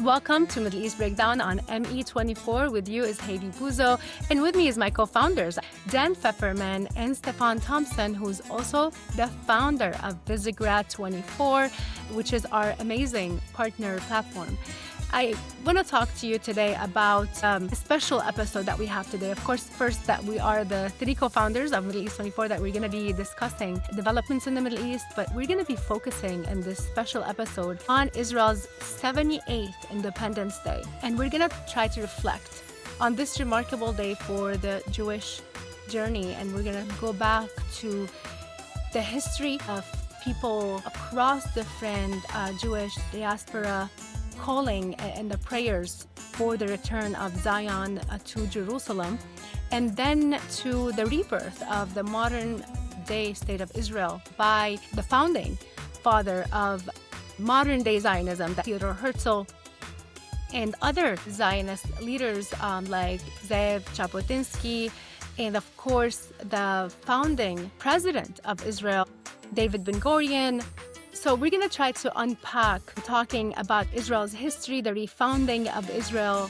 Welcome to Middle East Breakdown on ME24. With you is Hayvi Bouzo, and with me is my co-founders, Dan Feferman and Stefan Tompson, who's also the founder of Visegrad24, which is our amazing partner platform. I want to talk to you today about a special episode that we have today. Of course, first, that we are the three co-founders of Middle East 24, that we're going to be discussing developments in the Middle East, but we're going to be focusing in this special episode on Israel's 78th Independence Day. And we're going to try to reflect on this remarkable day for the Jewish journey. And we're going to go back to the history of people across different Jewish diaspora calling and the prayers for the return of Zion to Jerusalem, and then to the rebirth of the modern day state of Israel by the founding father of modern day Zionism, Theodor Herzl, and other Zionist leaders like Zev Jabotinsky, and of course the founding president of Israel, David Ben-Gurion. So we're going to try to unpack talking about Israel's history, the refounding of Israel,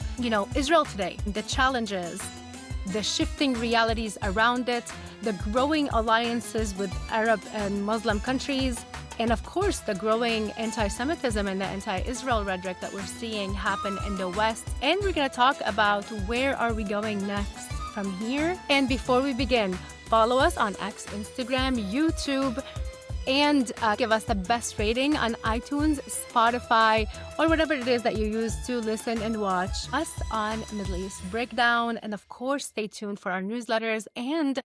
Israel today, the challenges, the shifting realities around it, the growing alliances with Arab and Muslim countries, and of course, the growing anti-Semitism and the anti-Israel rhetoric that we're seeing happen in the West. And we're going to talk about where are we going next from here. And before we begin, follow us on X, Instagram, YouTube, and give us the best rating on iTunes, Spotify, or whatever it is that you use to listen and watch us on Middle East Breakdown. And of course, stay tuned for our newsletters, and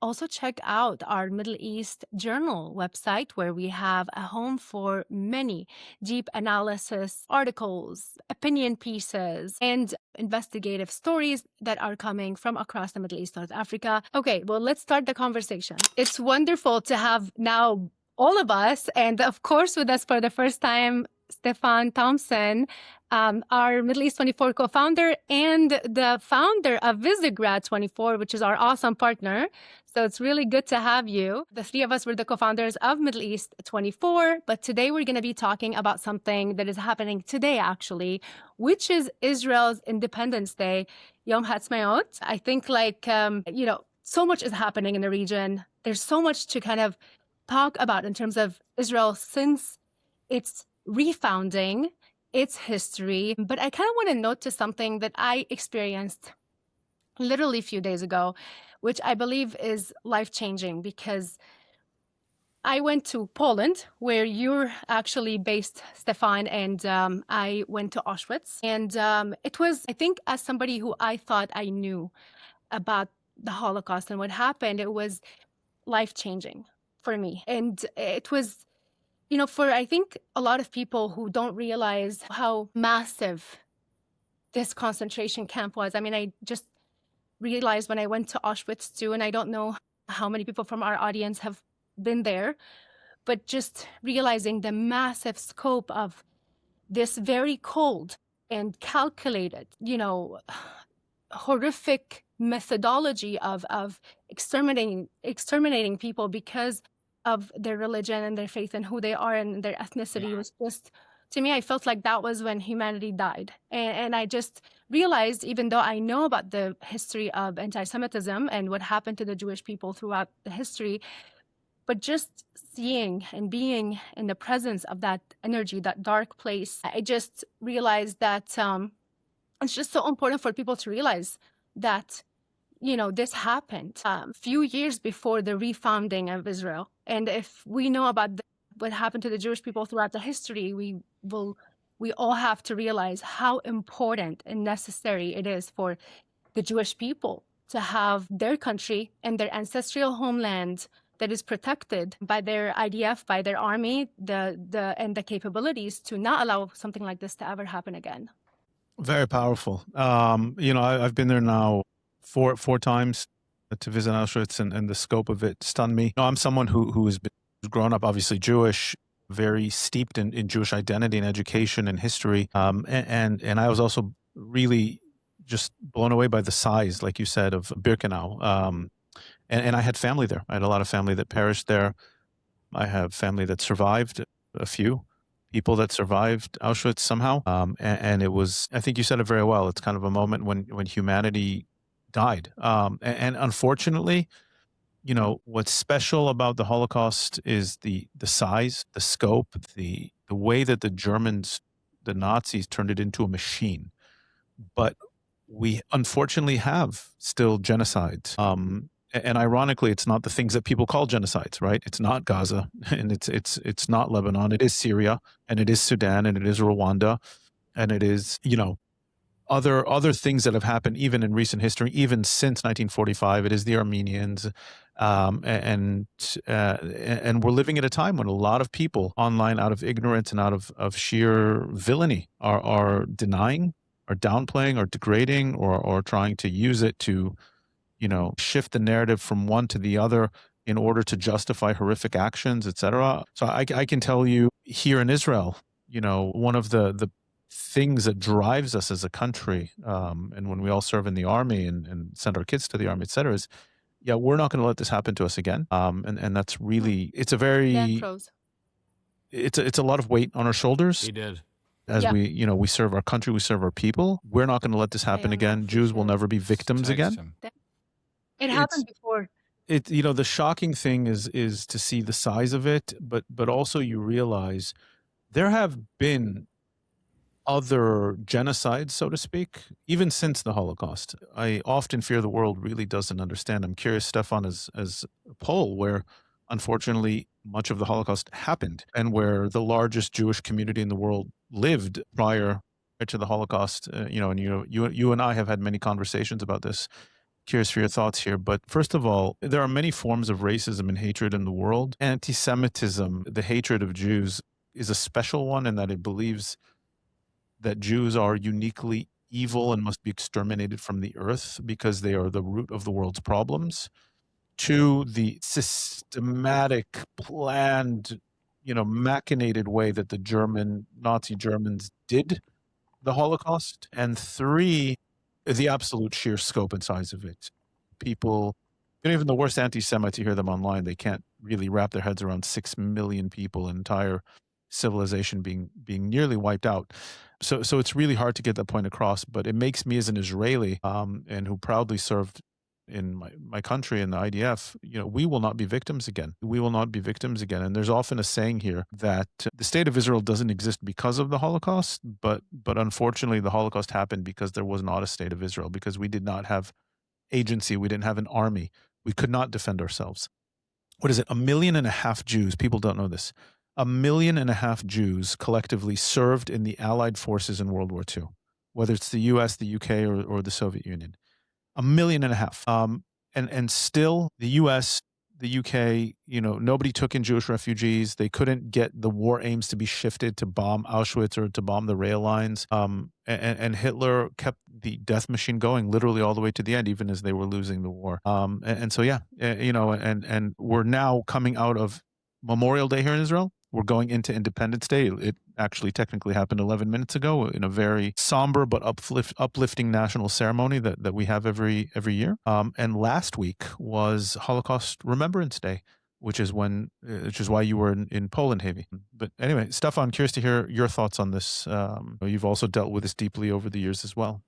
also check out our Middle East Journal website, where we have a home for many deep analysis articles, opinion pieces, and investigative stories that are coming from across the Middle East, North Africa. Okay, well, let's start the conversation. It's wonderful to have now all of us, and of course with us for the first time, Stefan Tompson, our Middle East 24 co-founder and the founder of Visegrad24, which is our awesome partner. So it's really good to have you. The three of us were the co-founders of Middle East 24, but today we're going to be talking about something that is happening today, actually, which is Israel's Independence Day, Yom HaAtzmaut. I think so much is happening in the region. There's so much to kind of talk about in terms of Israel since its refounding, its history. But I kind of want to note to something that I experienced literally a few days ago, which I believe is life-changing, because I went to Poland, where you're actually based, Stefan, and I went to Auschwitz. And it was, I think, as somebody who I thought I knew about the Holocaust and what happened, it was life-changing for me. And it was, for I think a lot of people who don't realize how massive this concentration camp was. I mean, I just realized when I went to Auschwitz too, and I don't know how many people from our audience have been there, but just realizing the massive scope of this very cold and calculated, horrific methodology of exterminating people because of their religion and their faith and who they are and their ethnicity. Was just, to me, I felt like that was when humanity died. And I just realized, even though I know about the history of anti-Semitism and what happened to the Jewish people throughout the history, but just seeing and being in the presence of that energy, that dark place, I just realized that it's just so important for people to realize that this happened a few years before the refounding of Israel. And if we know about what happened to the Jewish people throughout the history, we all have to realize how important and necessary it is for the Jewish people to have their country and their ancestral homeland that is protected by their IDF, by their army, and the capabilities to not allow something like this to ever happen again. Very powerful. I've been there now four times to visit Auschwitz, and the scope of it stunned me. I'm someone who has been grown up obviously Jewish, very steeped in Jewish identity and education and history. And I was also really just blown away by the size, like you said, of Birkenau. And I had family there. I had a lot of family that perished there. I have family that survived, a few. people that survived Auschwitz somehow. And it was, I think you said it very well. It's kind of a moment when humanity died. And unfortunately, what's special about the Holocaust is the size, the scope, the way that the Nazis turned it into a machine. But we unfortunately have still genocides. And ironically, it's not the things that people call genocides, right? It's not Gaza, and it's not Lebanon. It is Syria, and it is Sudan, and it is Rwanda, and it is other things that have happened even in recent history, even since 1945. It is the Armenians, and we're living at a time when a lot of people online, out of ignorance and out of sheer villainy, are denying, or downplaying, or degrading, or trying to use it to shift the narrative from one to the other in order to justify horrific actions, etc. So I can tell you, here in Israel, one of the things that drives us as a country, and when we all serve in the army and send our kids to the army, etc., is, yeah, we're not going to let this happen to us again. And that's really, it's a very, it's a lot of weight on our shoulders. He did. As we serve our country, we serve our people. We're not going to let this happen again. Jews will never be victims again. It happened before. The shocking thing is to see the size of it, but also you realize there have been other genocides, so to speak, even since the Holocaust. I often fear the world really doesn't understand. I'm curious, Stefan, as a Pole, where unfortunately much of the Holocaust happened, and where the largest Jewish community in the world lived prior to the Holocaust. And you and I have had many conversations about this. Curious for your thoughts here. But first of all, there are many forms of racism and hatred in the world. Anti-Semitism, the hatred of Jews, is a special one in that it believes that Jews are uniquely evil and must be exterminated from the earth because they are the root of the world's problems, to the systematic, planned, machinated way that the Nazi Germans did the Holocaust, and 3, the absolute sheer scope and size of it. People, even the worst anti-Semites, you hear them online, they can't really wrap their heads around 6 million people, an entire civilization being nearly wiped out. So it's really hard to get that point across, but it makes me, as an Israeli, and who proudly served in my country in the IDF, we will not be victims again. We will not be victims again. And there's often a saying here that the state of Israel doesn't exist because of the Holocaust, but unfortunately the Holocaust happened because there was not a state of Israel, because we did not have agency. We didn't have an army. We could not defend ourselves. What is it? 1.5 million Jews, people don't know this, 1.5 million Jews collectively served in the Allied forces in World War II, whether it's the US, the UK, or the Soviet Union. 1.5 million. And still the US, the UK, nobody took in Jewish refugees. They couldn't get the war aims to be shifted to bomb Auschwitz or to bomb the rail lines. And Hitler kept the death machine going literally all the way to the end, even as they were losing the war. So, yeah, and we're now coming out of Memorial Day here in Israel. We're going into Independence Day. It actually technically happened 11 minutes ago in a very somber but uplifting national ceremony that we have every year. And last week was Holocaust Remembrance Day, which is why you were in Poland, Hayvi. But anyway, Stefan, curious to hear your thoughts on this. You've also dealt with this deeply over the years as well.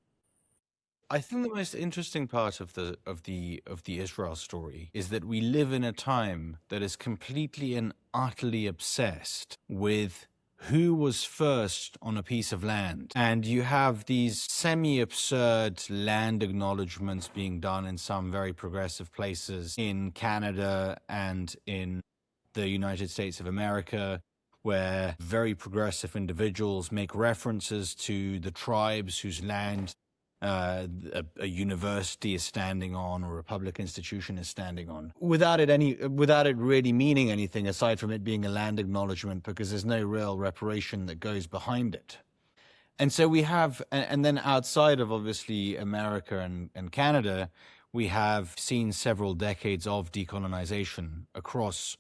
I think the most interesting part of the Israel story is that we live in a time that is completely and utterly obsessed with who was first on a piece of land. And you have these semi-absurd land acknowledgements being done in some very progressive places in Canada and in the United States of America, where very progressive individuals make references to the tribes whose land a university is standing on, or a public institution is standing on, without it really meaning anything aside from it being a land acknowledgement, because there's no real reparation that goes behind it. And so we have, and then outside of obviously America and Canada, we have seen several decades of decolonization across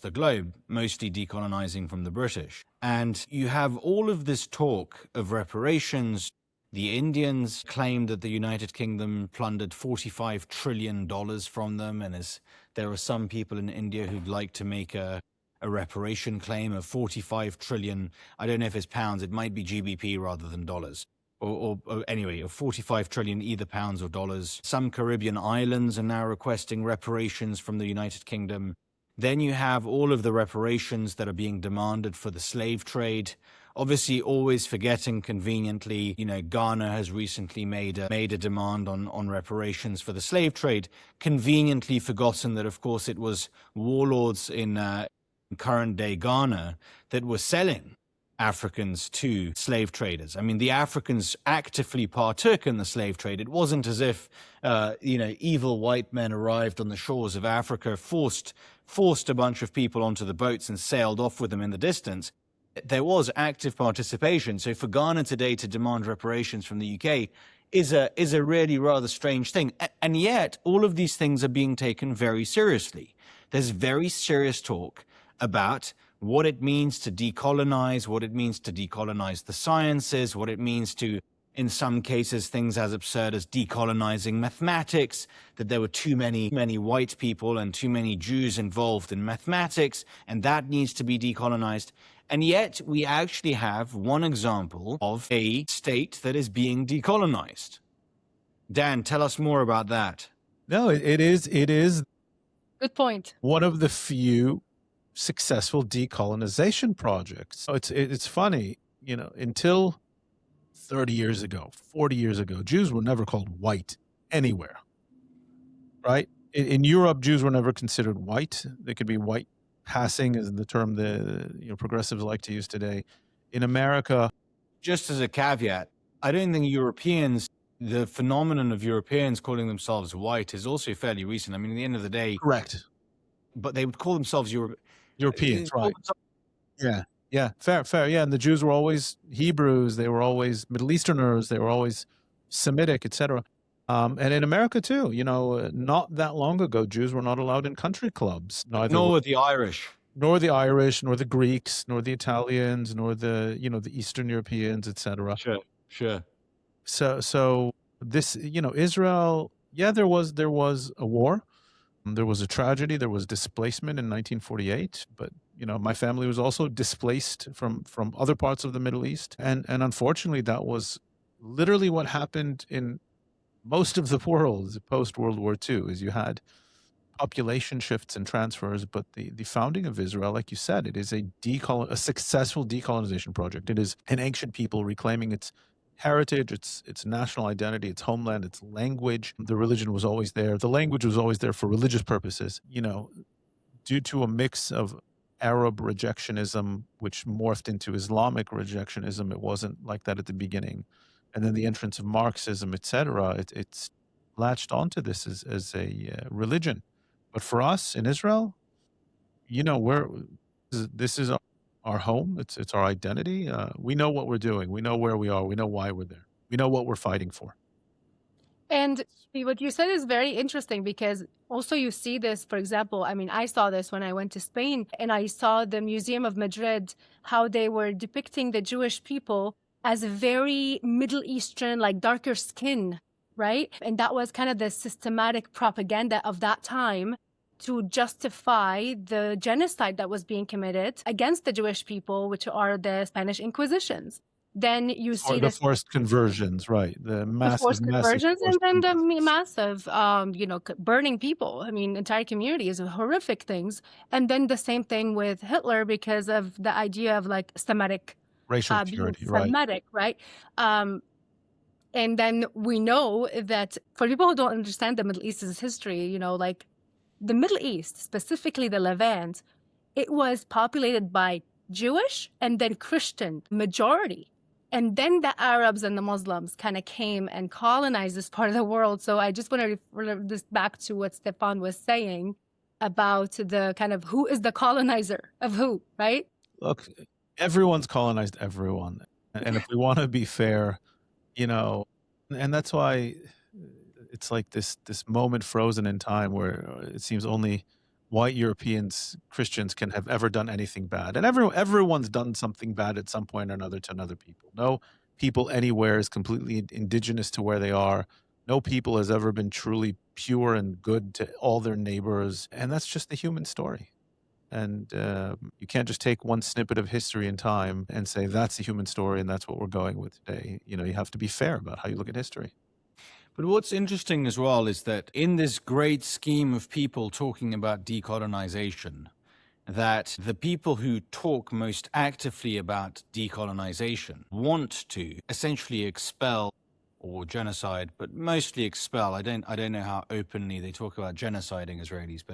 the globe, mostly decolonizing from the British. And you have all of this talk of reparations. The Indians claim that the United Kingdom plundered $45 trillion from them, and there are some people in India who'd like to make a a reparation claim of 45 trillion. I don't know if it's pounds. It might be GBP rather than dollars. Or anyway, of 45 trillion, either pounds or dollars. Some Caribbean islands are now requesting reparations from the United Kingdom. Then you have all of the reparations that are being demanded for the slave trade. Obviously, always forgetting conveniently, Ghana has recently made a demand on reparations for the slave trade. Conveniently forgotten that, of course, it was warlords in current day Ghana that were selling Africans to slave traders. I mean, the Africans actively partook in the slave trade. It wasn't as if, evil white men arrived on the shores of Africa, forced a bunch of people onto the boats and sailed off with them in the distance. There was active participation. So for Ghana today to demand reparations from the UK is a really rather strange thing. And yet all of these things are being taken very seriously. There's very serious talk about what it means to decolonize, what it means to decolonize the sciences, what it means to, in some cases, things as absurd as decolonizing mathematics, that there were too many white people and too many Jews involved in mathematics, and that needs to be decolonized. And yet we actually have one example of a state that is being decolonized. Dan, tell us more about that. No, it is Good point. one of the few successful decolonization projects. So it's funny, until 30 years ago, 40 years ago, Jews were never called white anywhere, right? In Europe, Jews were never considered white. They could be white passing, is the term the progressives like to use today. In America, just as a caveat, I don't think the phenomenon of Europeans calling themselves white is also fairly recent. I mean, at the end of the day, correct, but they would call themselves Europeans, right? Yeah, fair. Yeah, and the Jews were always Hebrews. They were always Middle Easterners. They were always Semitic, etc. And in America too, not that long ago, Jews were not allowed in country clubs. Nor the Irish, nor the Greeks, nor the Italians, nor the the Eastern Europeans, etc. Sure. So this, Israel. Yeah, there was a war. There was a tragedy. There was displacement in 1948, but my family was also displaced from other parts of the Middle East, and unfortunately, that was literally what happened in most of the world post World War II. Is you had population shifts and transfers, but the founding of Israel, like you said, it is a successful decolonization project. It is an ancient people reclaiming its heritage, its national identity, its homeland, its language. The religion was always there. The language was always there for religious purposes. Due to a mix of Arab rejectionism, which morphed into Islamic rejectionism, it wasn't like that at the beginning. And then the entrance of Marxism, etc., it's latched onto this as a religion. But for us in Israel, this is our home. It's our identity. We know what we're doing. We know where we are. We know why we're there. We know what we're fighting for. And what you said is very interesting because also you see this, for example, I mean, I saw this when I went to Spain and I saw the Museum of Madrid, how they were depicting the Jewish people as very Middle Eastern, like darker skin, right? And that was kind of the systematic propaganda of that time to justify the genocide that was being committed against the Jewish people, which are the Spanish Inquisitions. Then you see the forced conversions, right? The forced conversions, and then the massive, burning people. I mean, entire communities of horrific things. And then the same thing with Hitler because of the idea of like Semitic racial purity, Semitic, right? And then we know that for people who don't understand the Middle East's history, like the Middle East, specifically the Levant, it was populated by Jewish and then Christian majority. And then the Arabs and the Muslims kind of came and colonized this part of the world. So I just want to refer this back to what Stefan was saying about the kind of who is the colonizer of who, right? Look, everyone's colonized everyone. And if we want to be fair, and that's why it's like this moment frozen in time where it seems only white Europeans, Christians can have ever done anything bad. And everyone's done something bad at some point or another to another people. No people anywhere is completely indigenous to where they are. No people has ever been truly pure and good to all their neighbors. And that's just the human story. And you can't just take one snippet of history in time and say that's the human story and that's what we're going with today. You have to be fair about how you look at history. But what's interesting as well is that in this great scheme of people talking about decolonization, that the people who talk most actively about decolonization want to essentially expel or genocide, but mostly expel. I don't know how openly they talk about genociding Israelis,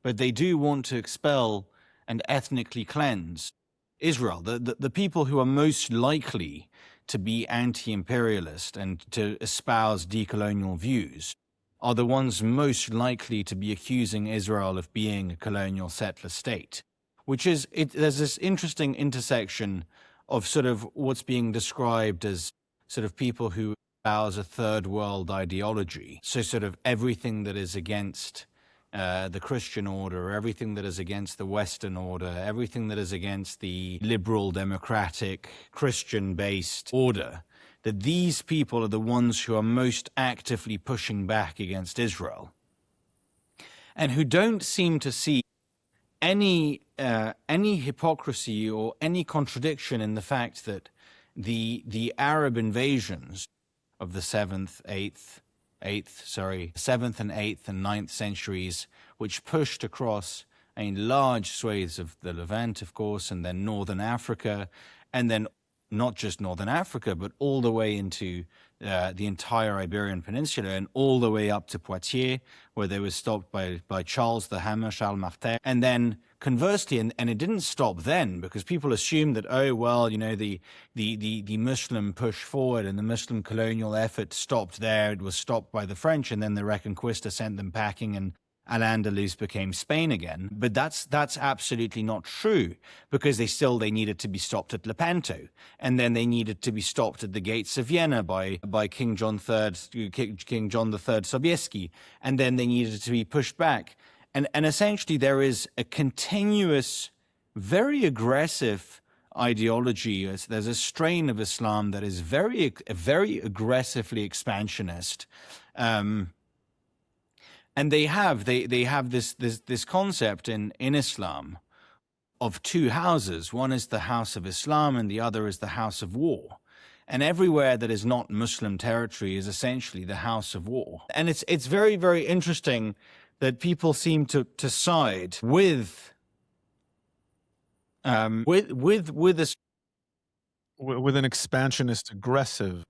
but they do want to expel and ethnically cleanse Israel. The people who are most likely to be anti-imperialist and to espouse decolonial views are the ones most likely to be accusing Israel of being a colonial settler state, which is, there's this interesting intersection of sort of what's being described as sort of people who espouse a third world ideology. So sort of everything that is against the Christian order, everything that is against the Western order, everything that is against the liberal, democratic, Christian-based order, that these people are the ones who are most actively pushing back against Israel and who don't seem to see any hypocrisy or any contradiction in the fact that the Arab invasions of the 7th and 8th and 9th centuries, which pushed across large swathes of the Levant, of course, and then northern Africa, and then not just northern Africa, but all the way into the entire Iberian Peninsula and all the way up to Poitiers, where they were stopped by Charles the Hammer, Charles Martel. And then conversely, and it didn't stop then, because people assumed that, oh, well, the Muslim push forward and the Muslim colonial effort stopped there. It was stopped by the French, and then the Reconquista sent them packing, and Al-Andalus became Spain again. But that's absolutely not true, because they needed to be stopped at Lepanto, and then they needed to be stopped at the gates of Vienna by King John III Sobieski, and then they needed to be pushed back. And essentially there is a continuous, very aggressive ideology. There's a strain of Islam that is very aggressively expansionist. And they have this concept in Islam of two houses. One is the house of Islam and the other is the house of war. And everywhere that is not Muslim territory is essentially the house of war. And it's very, very interesting that people seem to side with an expansionist aggressive.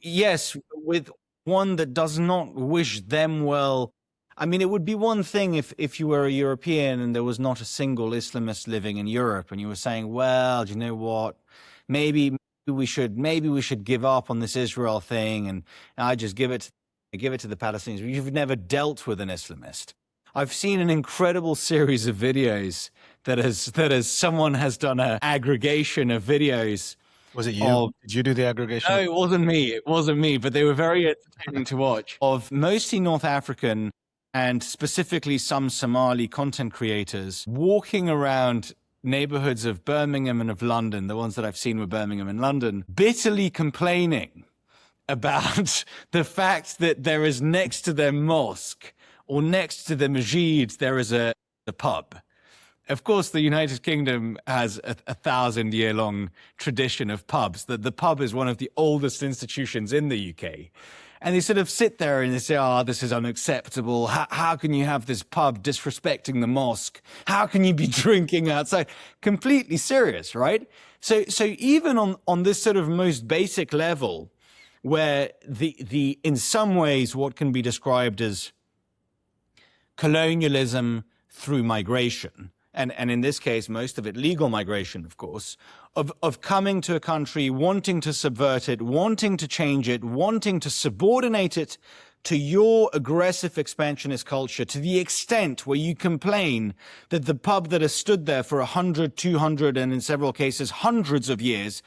Yes, with one that does not wish them well. I mean, it would be one thing if you were a European and there was not a single Islamist living in Europe, and you were saying, well, do you know what? Maybe we should give up on this Israel thing, and I just give it to the Palestinians. You've never dealt with an Islamist. I've seen an incredible series of videos that someone has done an aggregation of videos. Was it you? Did you do the aggregation? No, it wasn't me. It wasn't me, but they were very entertaining to watch. Of mostly North African and specifically some Somali content creators walking around neighborhoods of Birmingham and of London, the ones that I've seen were Birmingham and London, bitterly complaining about the fact that there is next to their mosque or next to the masjid, there is a pub. Of course, the United Kingdom has a 1,000-year-long tradition of pubs. The pub is one of the oldest institutions in the UK. And they sort of sit there and they say, oh, this is unacceptable. How can you have this pub disrespecting the mosque? How can you be drinking outside? Completely serious, right? So even on this sort of most basic level, where the in some ways what can be described as colonialism through migration, and in this case, most of it legal migration, of course, of coming to a country, wanting to subvert it, wanting to change it, wanting to subordinate it to your aggressive expansionist culture, to the extent where you complain that the pub that has stood there for 100, 200, and in several cases, hundreds of years,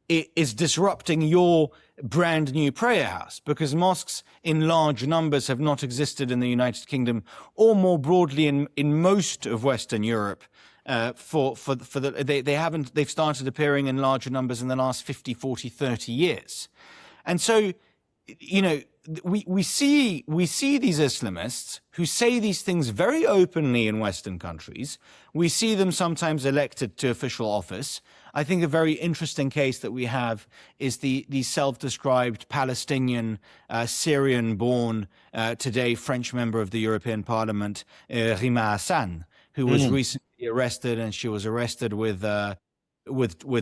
is disrupting your brand new prayer house, because mosques in large numbers have not existed in the United Kingdom or more broadly in most of Western Europe. They've started appearing in larger numbers in the last 50, 40, 30 years. And so, we see these Islamists who say these things very openly in Western countries. We see them sometimes elected to official office. I think a very interesting case that we have is the self-described Palestinian, Syrian-born, today French member of the European Parliament, Rima Hassan, who was recently arrested, and she was arrested with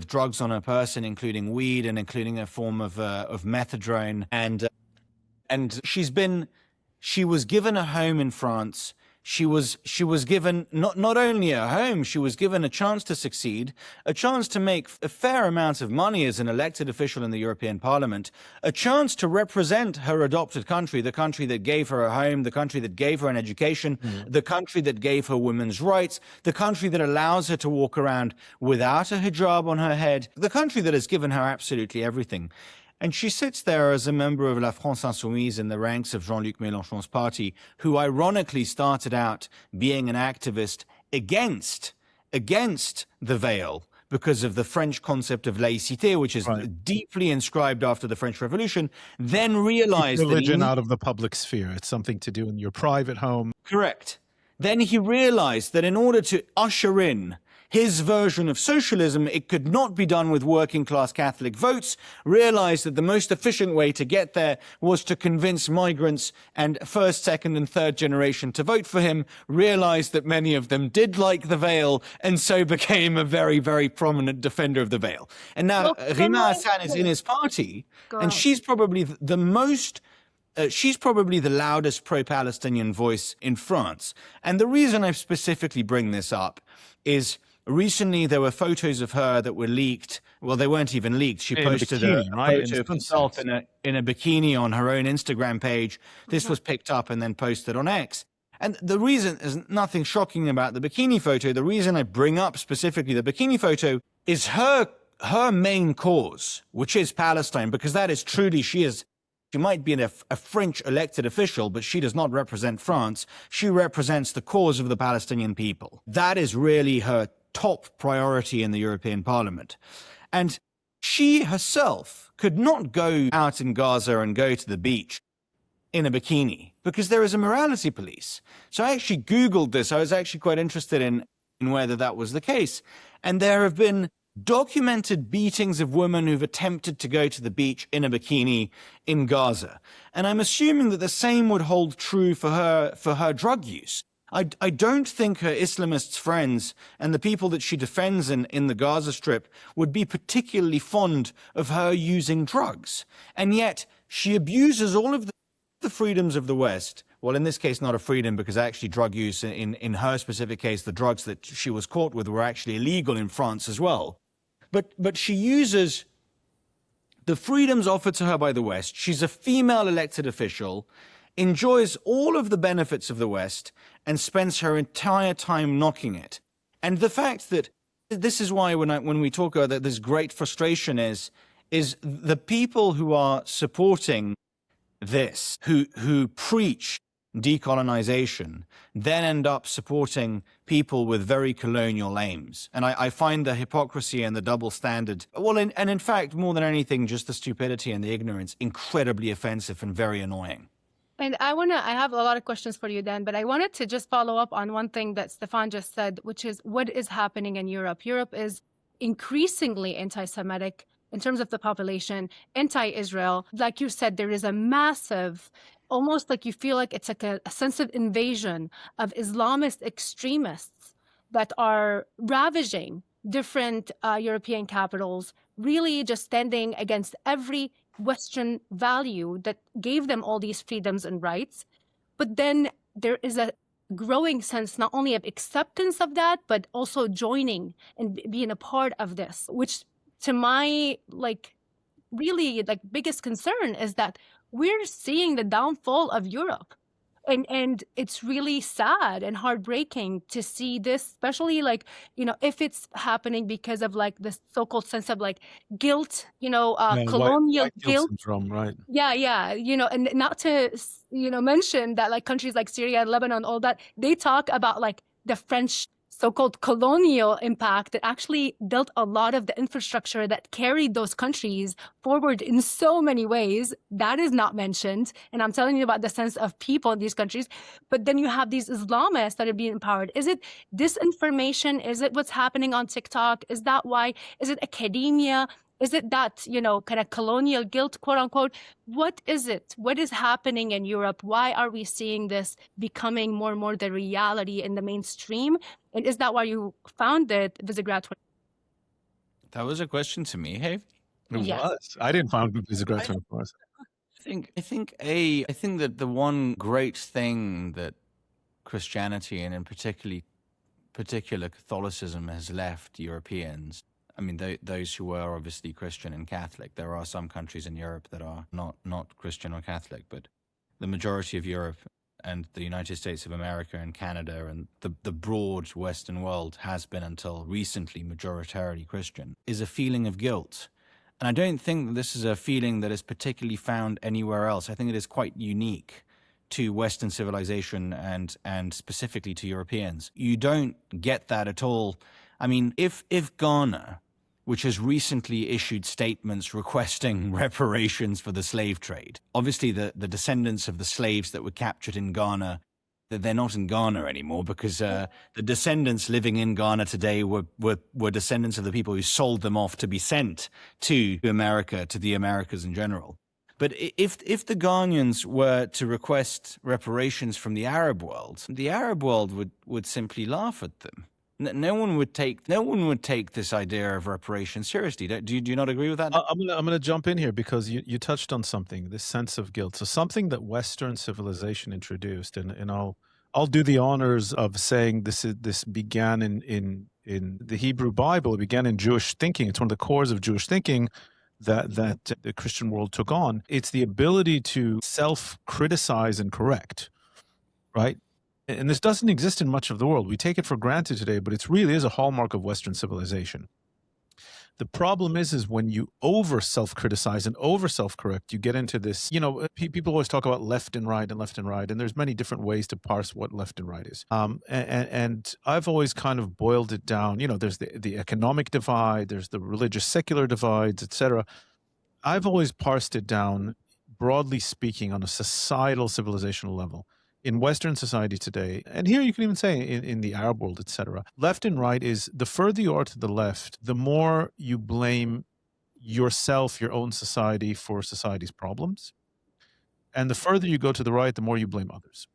drugs on her person, including weed and including a form of methadone, and she was given a home in France. She was given not only a home, she was given a chance to succeed, a chance to make a fair amount of money as an elected official in the European Parliament, a chance to represent her adopted country, the country that gave her a home, the country that gave her an education, the country that gave her women's rights, the country that allows her to walk around without a hijab on her head, the country that has given her absolutely everything. And she sits there as a member of La France Insoumise in the ranks of Jean-Luc Mélenchon's party, who ironically started out being an activist against the veil because of the French concept of laïcité, which is deeply inscribed after the French Revolution, then realized keep religion out of the public sphere. It's something to do in your private home. Correct. Then he realized that in order to usher in his version of socialism, it could not be done with working-class Catholic votes, realized that the most efficient way to get there was to convince migrants and first, second, and third generation to vote for him, realized that many of them did like the veil, and so became a very, very prominent defender of the veil. And now Rima Hassan is in his party, and she's probably the most... she's probably the loudest pro-Palestinian voice in France. And the reason I specifically bring this up is recently there were photos of her that were leaked. Well, they weren't even leaked. She posted a photo of herself in a bikini on her own Instagram page. This was picked up and then posted on X. And the reason, there's nothing shocking about the bikini photo. The reason I bring up specifically the bikini photo is her main cause, which is Palestine, because that is truly, she might be a French elected official, but she does not represent France. She represents the cause of the Palestinian people. That is really her top priority in the European Parliament. And she herself could not go out in Gaza and go to the beach in a bikini because there is a morality police. So I actually Googled this. I was actually quite interested in whether that was the case. And there have been documented beatings of women who've attempted to go to the beach in a bikini in Gaza. And I'm assuming that the same would hold true for her drug use. I don't think her Islamist friends and the people that she defends in the Gaza Strip would be particularly fond of her using drugs. And yet she abuses all of the freedoms of the West. Well, in this case, not a freedom, because actually drug use, in her specific case, the drugs that she was caught with were actually illegal in France as well. But she uses the freedoms offered to her by the West. She's a female elected official, enjoys all of the benefits of the West, and spends her entire time knocking it. And the fact that this is why when we talk about that, this great frustration is the people who are supporting this, who preach decolonization, then end up supporting people with very colonial aims. And I find the hypocrisy and the double standard, and in fact, more than anything, just the stupidity and the ignorance, incredibly offensive and very annoying. And I have a lot of questions for you, Dan, but I wanted to just follow up on one thing that Stefan just said, which is what is happening in Europe. Europe is increasingly anti-Semitic in terms of the population, anti-Israel. Like you said, there is a massive, almost like you feel like it's like a sense of invasion of Islamist extremists that are ravaging different European capitals, really just standing against every Western value that gave them all these freedoms and rights. But then there is a growing sense not only of acceptance of that, but also joining and being a part of this, which to my really biggest concern is that we're seeing the downfall of Europe. And it's really sad and heartbreaking to see this, especially if it's happening because of this so-called sense of guilt, colonial white guilt syndrome, right? Yeah. And not to, mention that countries like Syria, Lebanon, all that, they talk about the French so-called colonial impact that actually built a lot of the infrastructure that carried those countries forward in so many ways. That is not mentioned. And I'm telling you about the sense of people in these countries. But then you have these Islamists that are being empowered. Is it disinformation? Is it what's happening on TikTok? Is that why? Is it academia? Is it that, kind of colonial guilt, quote unquote? What is it? What is happening in Europe? Why are we seeing this becoming more and more the reality in the mainstream? And is that why you founded Visegrad? That was a question to me, Hayvi. It Yes. was. I didn't found Visegrad 24. I think that the one great thing that Christianity and in particular Catholicism has left Europeans, I mean, those who were obviously Christian and Catholic. There are some countries in Europe that are not Christian or Catholic, but the majority of Europe and the United States of America and Canada and the broad Western world has been until recently majoritarily Christian, is a feeling of guilt. And I don't think that this is a feeling that is particularly found anywhere else. I think it is quite unique to Western civilization and specifically to Europeans. You don't get that at all. I mean, if Ghana, which has recently issued statements requesting reparations for the slave trade. Obviously, the descendants of the slaves that were captured in Ghana, they're not in Ghana anymore because the descendants living in Ghana today were descendants of the people who sold them off to be sent to America, to the Americas in general. But if the Ghanaians were to request reparations from the Arab world would simply laugh at them. No one would take this idea of reparations seriously. Do you not agree with that? I'm gonna jump in here because you touched on something, this sense of guilt. So something that Western civilization introduced, and I'll do the honors of saying this began in the Hebrew Bible. It began in Jewish thinking. It's one of the cores of Jewish thinking that the Christian world took on. It's the ability to self-criticize and correct, right? And this doesn't exist in much of the world. We take it for granted today, but it really is a hallmark of Western civilization. The problem is when you over self-criticize and over self-correct, you get into this, people always talk about left and right, and there's many different ways to parse what left and right is. And I've always kind of boiled it down. There's the economic divide, there's the religious secular divides, etc. I've always parsed it down, broadly speaking, on a societal civilizational level. In Western society today, and here you can even say in the Arab world, etc., left and right is the further you are to the left, the more you blame yourself, your own society for society's problems. And the further you go to the right, the more you blame others,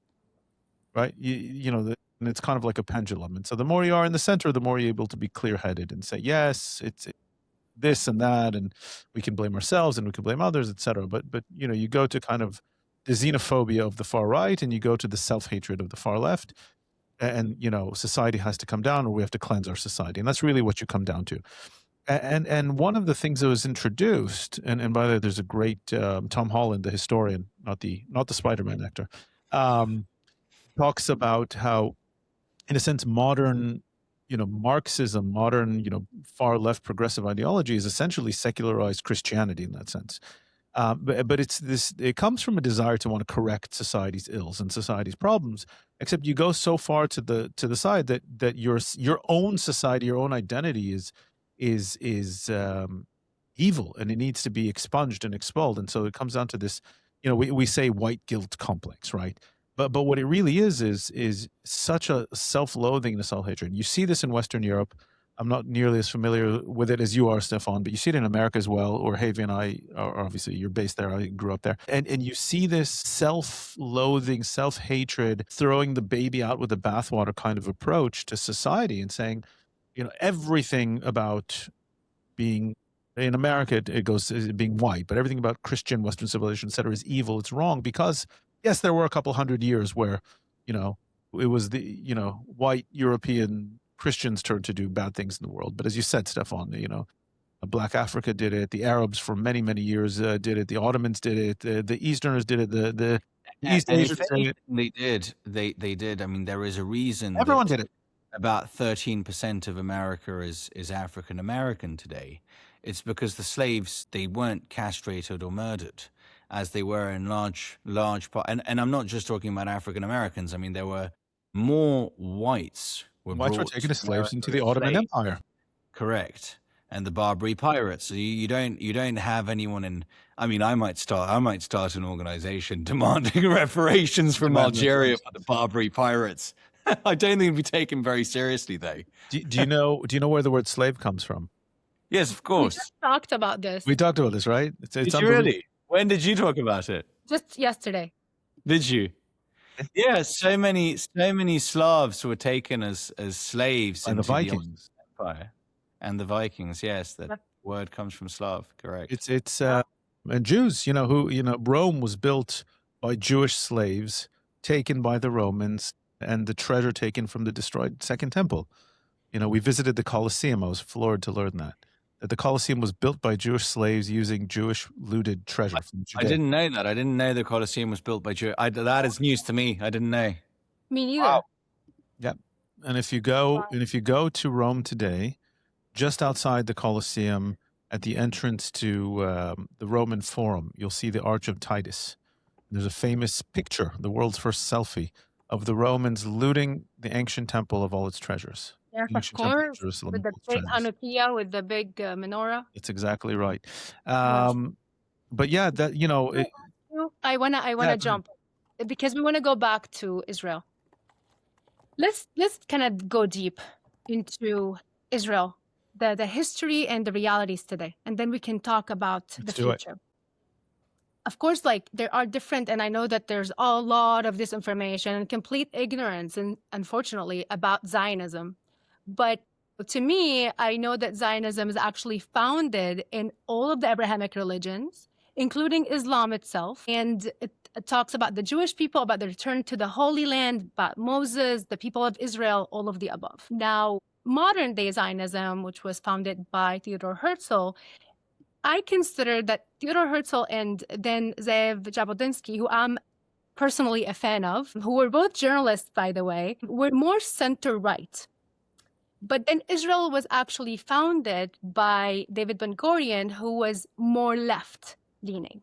right? And it's kind of like a pendulum. And so the more you are in the center, the more you're able to be clear-headed and say, yes, it's this and that, and we can blame ourselves and we can blame others, etc. But you go to kind of the xenophobia of the far right, and you go to the self-hatred of the far left, and society has to come down, or we have to cleanse our society, and that's really what you come down to. And one of the things that was introduced, and by the way, there's a great Tom Holland, the historian, not the Spider-Man actor, talks about how, in a sense, modern Marxism, modern far left progressive ideology is essentially secularized Christianity in that sense. But it comes from a desire to want to correct society's ills and society's problems, except you go so far to the side that your own society, your own identity is evil, and it needs to be expunged and expelled. And so it comes down to this, we say white guilt complex, right? But what it really is such a self-loathing and a self-hatred. You see this in Western Europe. I'm not nearly as familiar with it as you are, Stefan, but you see it in America as well, or Hayvi and I are obviously, you're based there, I grew up there. And you see this self-loathing, self-hatred, throwing the baby out with the bathwater kind of approach to society and saying, everything about being, in America, it goes being white, but everything about Christian, Western civilization, et cetera, is evil, it's wrong, because, yes, there were a couple hundred years where, it was the, white European Christians turn to do bad things in the world. But as you said, Stefan, Black Africa did it. The Arabs for many, many years did it. The Ottomans did it. The Easterners did it. The East Asians did it. They did. They did. I mean, there is a reason. Everyone did it. About 13% of America is African American today. It's because the slaves, they weren't castrated or murdered, as they were in large part. And I'm not just talking about African Americans. I mean, there were more whites were Whites were brought taken to as slaves America into the as Ottoman slaves. Empire. Correct. And the Barbary pirates. So you don't have anyone in. I mean, I might start an organization demanding reparations from Demand Algeria for reparations. the Barbary pirates. I don't think it'd be taken very seriously, though. Do you know where the word slave comes from? Yes, of We course. just talked about this We talked about this, right? It's Did you unbelievable. really? When did you talk about it? just yesterday. Did you? Yeah, so many Slavs were taken as slaves By the into the Ottoman Vikings. Empire, and the Vikings. Yes, that Yep. word comes from Slav. Correct. It's and Jews, Rome was built by Jewish slaves taken by the Romans, and the treasure taken from the destroyed Second Temple. We visited the Colosseum. I was floored to learn that the Colosseum was built by Jewish slaves using Jewish looted treasure from I Judea. didn't know that. I didn't know the Colosseum was built by Jew. That is news to me. I didn't know. Me neither. Wow. Yep. And if you go to Rome today, just outside the Colosseum, at the entrance to the Roman Forum, you'll see the Arch of Titus. There's a famous picture, the world's first selfie, of the Romans looting the ancient temple of all its treasures. Yes, The of ancient temple of course. Jerusalem, With the all its big treasures. Hanukkah, with the big menorah. That's exactly right. Yes. But yeah, that I wanna Yeah, jump because we want to go back to Israel. Let's kind of go deep into Israel, the history and the realities today, and then we can talk about the Let's do it. future. Of course, like there are different, and I know that there's a lot of disinformation and complete ignorance, and unfortunately, about Zionism. But to me, I know that Zionism is actually founded in all of the Abrahamic religions, including Islam itself. And it talks about the Jewish people, about the return to the Holy Land, about Moses, the people of Israel, all of the above. Now, modern day Zionism, which was founded by Theodor Herzl, I consider that Theodor Herzl and then Zev Jabotinsky, who I'm personally a fan of, who were both journalists, by the way, were more center-right. But then Israel was actually founded by David Ben-Gurion, who was more left-leaning.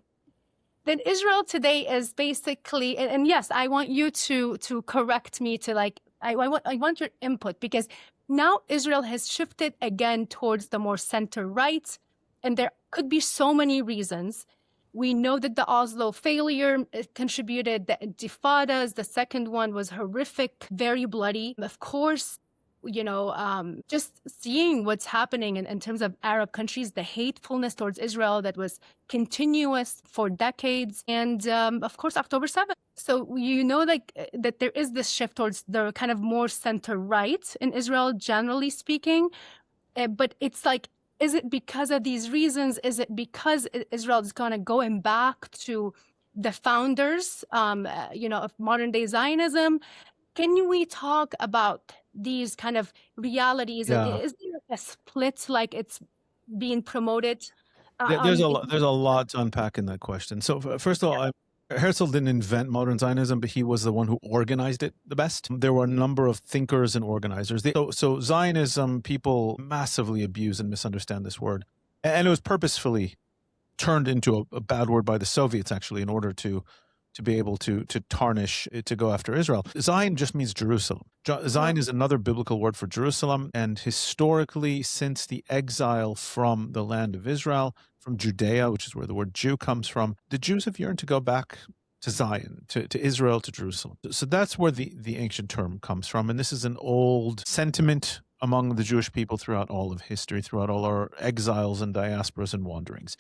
Then Israel today is basically, and yes, I want you to correct me to I want your input, because now Israel has shifted again towards the more center-right, and there could be so many reasons. We know that the Oslo failure contributed, the intifadas, the second one was horrific, very bloody. Of course, just seeing what's happening in terms of Arab countries, the hatefulness towards Israel that was continuous for decades, and of course, October 7th. So that there is this shift towards the kind of more center-right in Israel, generally speaking. But it's like, is it because of these reasons? Is it because Israel is kind of going back to the founders, of modern day Zionism? Can we talk about these kind of realities? Yeah. Is there a split like it's being promoted? There's a lot to unpack in that question. So first of all, Herzl didn't invent modern Zionism, but he was the one who organized it the best. There were a number of thinkers and organizers. So Zionism, people massively abuse and misunderstand this word. And it was purposefully turned into a bad word by the Soviets, actually, in order to be able to tarnish it, to go after Israel. Zion just means Jerusalem. Zion is another biblical word for Jerusalem. And historically, since the exile from the land of Israel, from Judea, which is where the word Jew comes from, the Jews have yearned to go back to Zion, to Israel, to Jerusalem. So that's where the ancient term comes from. And this is an old sentiment among the Jewish people throughout all of history, throughout all our exiles and diasporas and wanderings.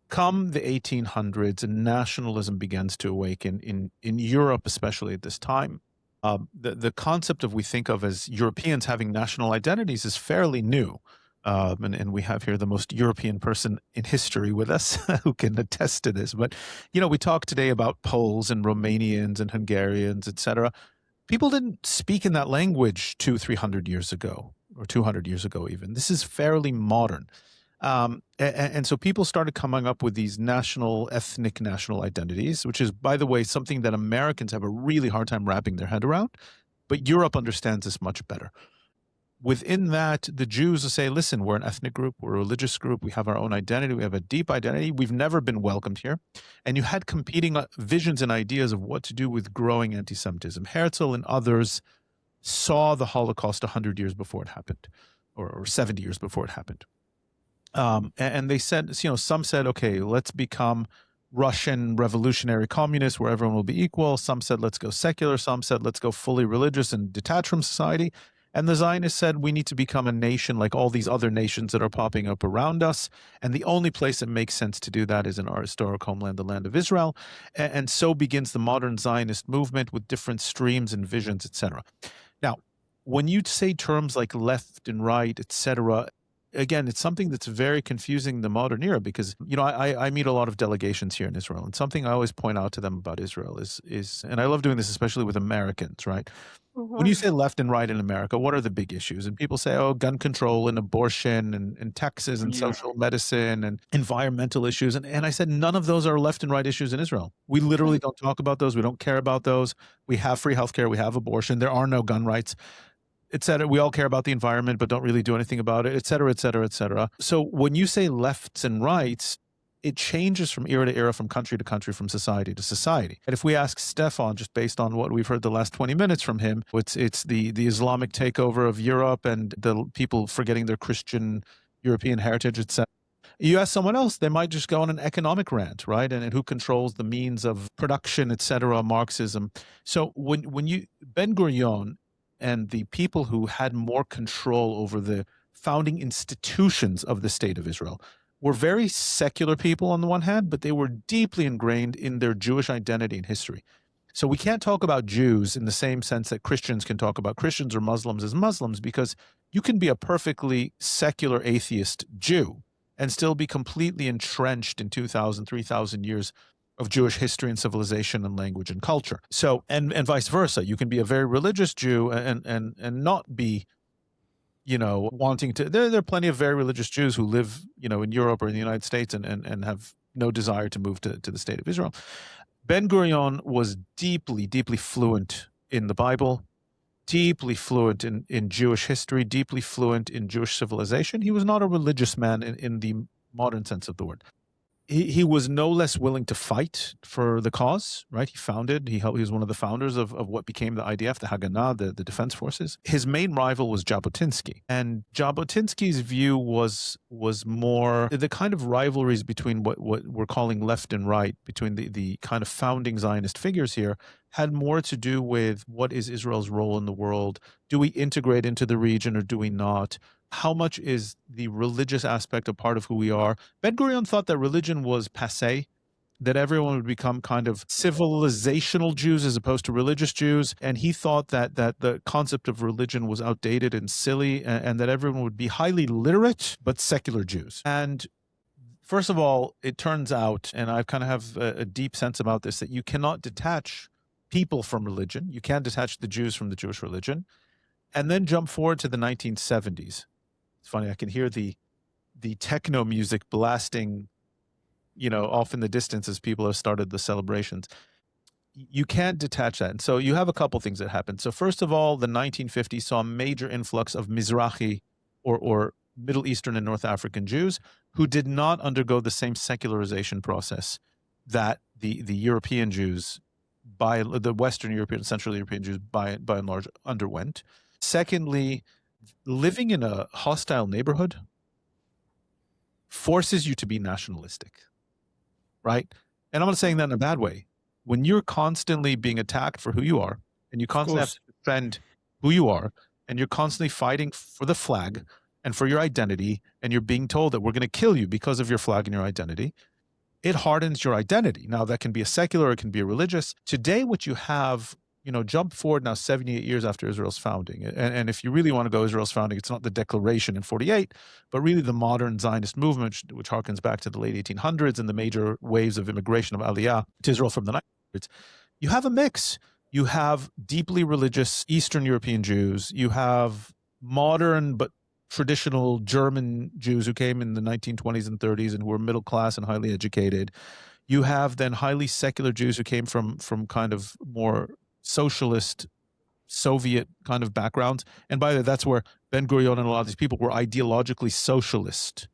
Come the 1800s, and nationalism begins to awaken in Europe, especially at this time. The concept we think of as Europeans having national identities is fairly new. And we have here the most European person in history with us who can attest to this. But, we talk today about Poles and Romanians and Hungarians, etc. People didn't speak in that language 200-300 years ago, or 200 years ago even. This is fairly modern. And so people started coming up with these ethnic national identities, which is, by the way, something that Americans have a really hard time wrapping their head around. But Europe understands this much better. Within that, the Jews will say, listen, we're an ethnic group, we're a religious group, we have our own identity, we have a deep identity, we've never been welcomed here. And you had competing visions and ideas of what to do with growing anti-Semitism. Herzl and others saw the Holocaust 100 years before it happened, or 70 years before it happened. And they said, some said, okay, let's become Russian revolutionary communists where everyone will be equal. Some said, let's go secular. Some said, let's go fully religious and detach from society. And the Zionists said, we need to become a nation like all these other nations that are popping up around us. And the only place that makes sense to do that is in our historic homeland, the land of Israel. And so begins the modern Zionist movement with different streams and visions, etc. Now, when you say terms like left and right, etc., again, it's something that's very confusing in the modern era because, I meet a lot of delegations here in Israel, and something I always point out to them about Israel is, and I love doing this especially with Americans, right? When you say left and right in America, what are the big issues? And people say, oh, gun control and abortion and taxes and social medicine and environmental issues. And I said, none of those are left and right issues in Israel. We literally don't talk about those. We don't care about those. We have free healthcare. We have abortion. There are no gun rights, et cetera. We all care about the environment, but don't really do anything about it, et cetera, et cetera, et cetera. So when you say lefts and rights, it changes from era to era, from country to country, from society to society. And if we ask Stefan, just based on what we've heard the last 20 minutes from him, it's the Islamic takeover of Europe and the people forgetting their Christian European heritage, etc. You ask someone else, they might just go on an economic rant, right? And who controls the means of production, etc., Marxism. So when you, Ben Gurion and the people who had more control over the founding institutions of the state of Israel were very secular people on the one hand, but they were deeply ingrained in their Jewish identity and history. So we can't talk about Jews in the same sense that Christians can talk about Christians or Muslims as Muslims, because you can be a perfectly secular atheist Jew and still be completely entrenched in 2,000, 3,000 years of Jewish history and civilization and language and culture. So, and vice versa. You can be a very religious Jew and not be, wanting to, there are plenty of very religious Jews who live, in Europe or in the United States and have no desire to move to the state of Israel. Ben Gurion was deeply, deeply fluent in the Bible, deeply fluent in Jewish history, deeply fluent in Jewish civilization. He was not a religious man in the modern sense of the word. He was no less willing to fight for the cause, right? He was one of the founders of what became the IDF, the Haganah, the defense forces. His main rival was Jabotinsky. And Jabotinsky's view was more the kind of rivalries between what we're calling left and right, between the kind of founding Zionist figures here, had more to do with what is Israel's role in the world? Do we integrate into the region or do we not? How much is the religious aspect a part of who we are? Ben Gurion thought that religion was passé, that everyone would become kind of civilizational Jews as opposed to religious Jews. And he thought that the concept of religion was outdated and silly, and that everyone would be highly literate, but secular Jews. And first of all, it turns out, and I kind of have a deep sense about this, that you cannot detach people from religion. You can't detach the Jews from the Jewish religion. And then jump forward to the 1970s. It's funny, I can hear the techno music blasting, off in the distance as people have started the celebrations. You can't detach that. And so you have a couple things that happened. So first of all, the 1950s saw a major influx of Mizrahi or Middle Eastern and North African Jews who did not undergo the same secularization process that the European Jews, the Western European, Central European Jews by and large underwent. Secondly, living in a hostile neighborhood forces you to be nationalistic, right? And I'm not saying that in a bad way. When you're constantly being attacked for who you are, and you constantly have to defend who you are, and you're constantly fighting for the flag and for your identity, and you're being told that we're going to kill you because of your flag and your identity, it hardens your identity. Now, that can be a secular, it can be a religious. Today, what you have, jump forward now 78 years after Israel's founding. And if you really want to go Israel's founding, it's not the declaration in 48, but really the modern Zionist movement, which harkens back to the late 1800s and the major waves of immigration of Aliyah to Israel from the 1900s. You have a mix. You have deeply religious Eastern European Jews. You have modern but traditional German Jews who came in the 1920s and 30s and who were middle class and highly educated. You have then highly secular Jews who came from kind of more socialist, Soviet kind of backgrounds. And by the way, that's where Ben Gurion and a lot of these people were ideologically socialist,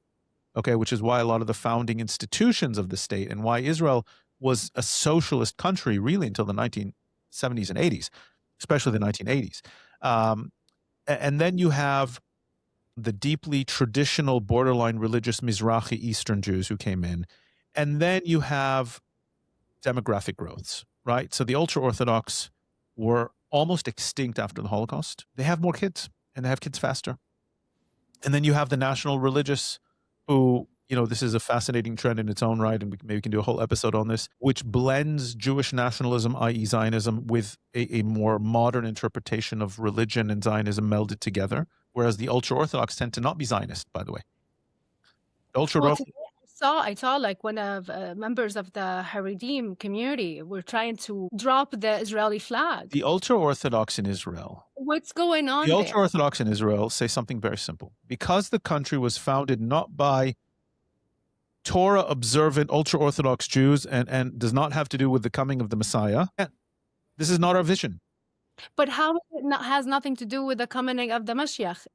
okay, which is why a lot of the founding institutions of the state and why Israel was a socialist country really until the 1970s and 80s, especially the 1980s. And then you have the deeply traditional, borderline religious Mizrahi Eastern Jews who came in. And then you have demographic growths, right? So the ultra-Orthodox were almost extinct after the Holocaust. They have more kids, and they have kids faster. And then you have the national religious who, this is a fascinating trend in its own right, and maybe we can do a whole episode on this, which blends Jewish nationalism, i.e. Zionism, with a more modern interpretation of religion and Zionism melded together, whereas the ultra-Orthodox tend to not be Zionist, by the way. Ultra-Orthodox. I saw like one of members of the Haredim community were trying to drop the Israeli flag. The ultra-Orthodox in Israel. What's going on The there? ultra-Orthodox in Israel say something very simple. Because the country was founded not by Torah-observant ultra-Orthodox Jews and does not have to do with the coming of the Messiah, this is not our vision. But how it has nothing to do with the coming of the Mashiach?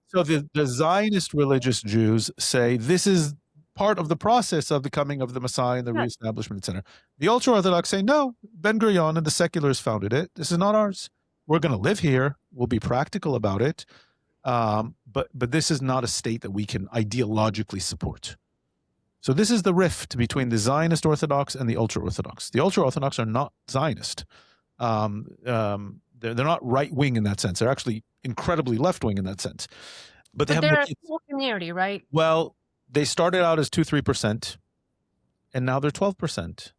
So the Zionist religious Jews say this is part of the process of the coming of the Messiah and the reestablishment, etc. The ultra-Orthodox say, no, Ben-Gurion and the seculars founded it. This is not ours. We're going to live here. We'll be practical about it. But this is not a state that we can ideologically support. So this is the rift between the Zionist Orthodox and the ultra-Orthodox. The ultra-Orthodox are not Zionist. They're not right-wing in that sense. They're actually incredibly left-wing in that sense. But they're a small community, right? Well, they started out as 2-3%, and now they're 12%.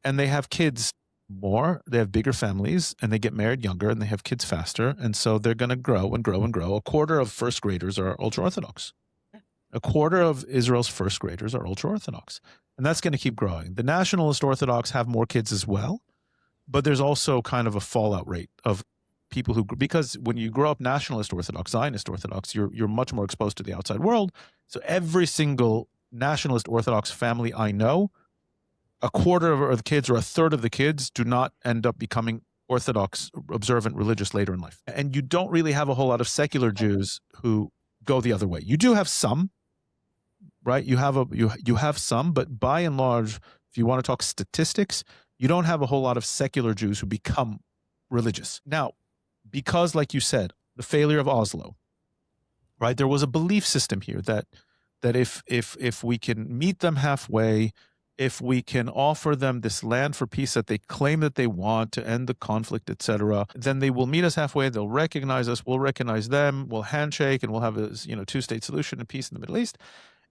And they have kids more, they have bigger families, and they get married younger, and they have kids faster. And so they're going to grow and grow and grow. A quarter of first graders are ultra-Orthodox. A quarter of Israel's first graders are ultra-Orthodox. And that's going to keep growing. The nationalist Orthodox have more kids as well, but there's also kind of a fallout rate of people who, because when you grow up nationalist Orthodox, Zionist Orthodox, you're much more exposed to the outside world. So every single nationalist Orthodox family I know, a quarter of the kids or a third of the kids do not end up becoming Orthodox, observant, religious later in life. And you don't really have a whole lot of secular Jews who go the other way. You do have some, right? You have some, but by and large, if you want to talk statistics, you don't have a whole lot of secular Jews who become religious. Now, because like you said, the failure of Oslo, right? There was a belief system here that if we can meet them halfway, if we can offer them this land for peace that they claim that they want to end the conflict, etc., then they will meet us halfway. They'll recognize us. We'll recognize them. We'll handshake, and we'll have a two-state solution and peace in the Middle East.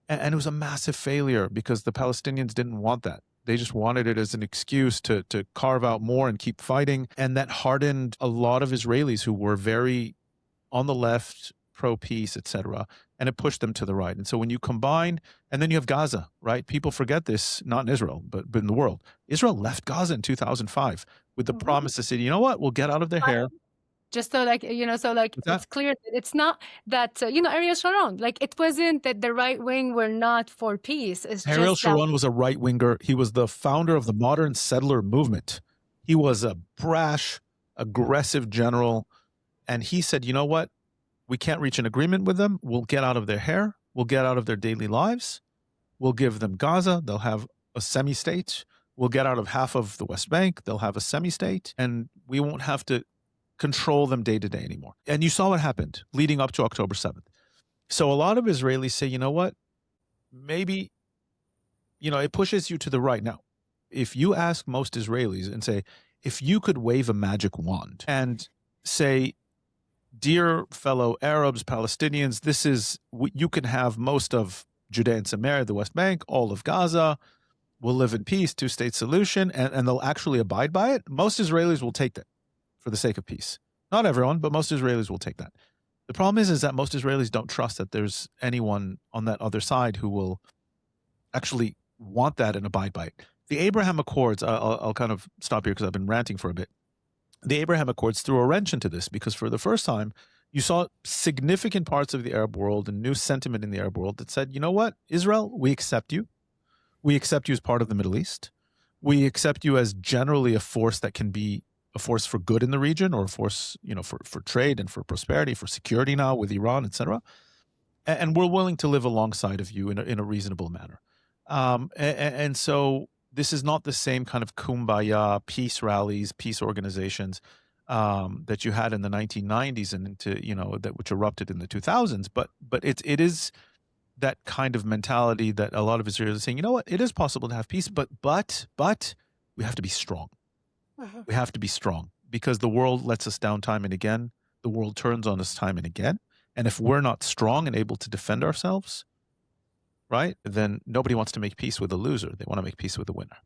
And it was a massive failure because the Palestinians didn't want that. They just wanted it as an excuse to carve out more and keep fighting. And that hardened a lot of Israelis who were very on the left, pro-peace, etc., and it pushed them to the right. And so when you combine, and then you have Gaza, right? People forget this, not in Israel, but in the world. Israel left Gaza in 2005 with the promise to say, you know what, we'll get out of their hair. Just so it's clear that it's not that, Ariel Sharon, it wasn't that the right wing were not for peace. It's Ariel Sharon was a right winger. He was the founder of the modern settler movement. He was a brash, aggressive general. And he said, you know what? We can't reach an agreement with them. We'll get out of their hair. We'll get out of their daily lives. We'll give them Gaza. They'll have a semi-state. We'll get out of half of the West Bank. They'll have a semi-state. And we won't have to control them day to day anymore. And you saw what happened leading up to October 7th. So a lot of Israelis say, you know what? Maybe, it pushes you to the right. Now, if you ask most Israelis and say, if you could wave a magic wand and say, dear fellow Arabs, Palestinians, you can have most of Judea and Samaria, the West Bank, all of Gaza. We'll live in peace, two-state solution, and they'll actually abide by it. Most Israelis will take that for the sake of peace. Not everyone, but most Israelis will take that. The problem is that most Israelis don't trust that there's anyone on that other side who will actually want that and abide by it. The Abraham Accords, I'll kind of stop here because I've been ranting for a bit. The Abraham Accords threw a wrench into this because for the first time, you saw significant parts of the Arab world and new sentiment in the Arab world that said, you know what, Israel, we accept you. We accept you as part of the Middle East. We accept you as generally a force that can be a force for good in the region or a force, for trade and for prosperity, for security now with Iran, etc. And we're willing to live alongside of you in a reasonable manner. And so this is not the same kind of kumbaya, peace rallies, peace organizations. that you had in the 1990s and into, that which erupted in the 2000s. But it is that kind of mentality that a lot of Israelis are saying, you know what, it is possible to have peace, but we have to be strong. We have to be strong because the world lets us down time and again. The world turns on us time and again. And if we're not strong and able to defend ourselves, right, then nobody wants to make peace with a loser. They want to make peace with a winner.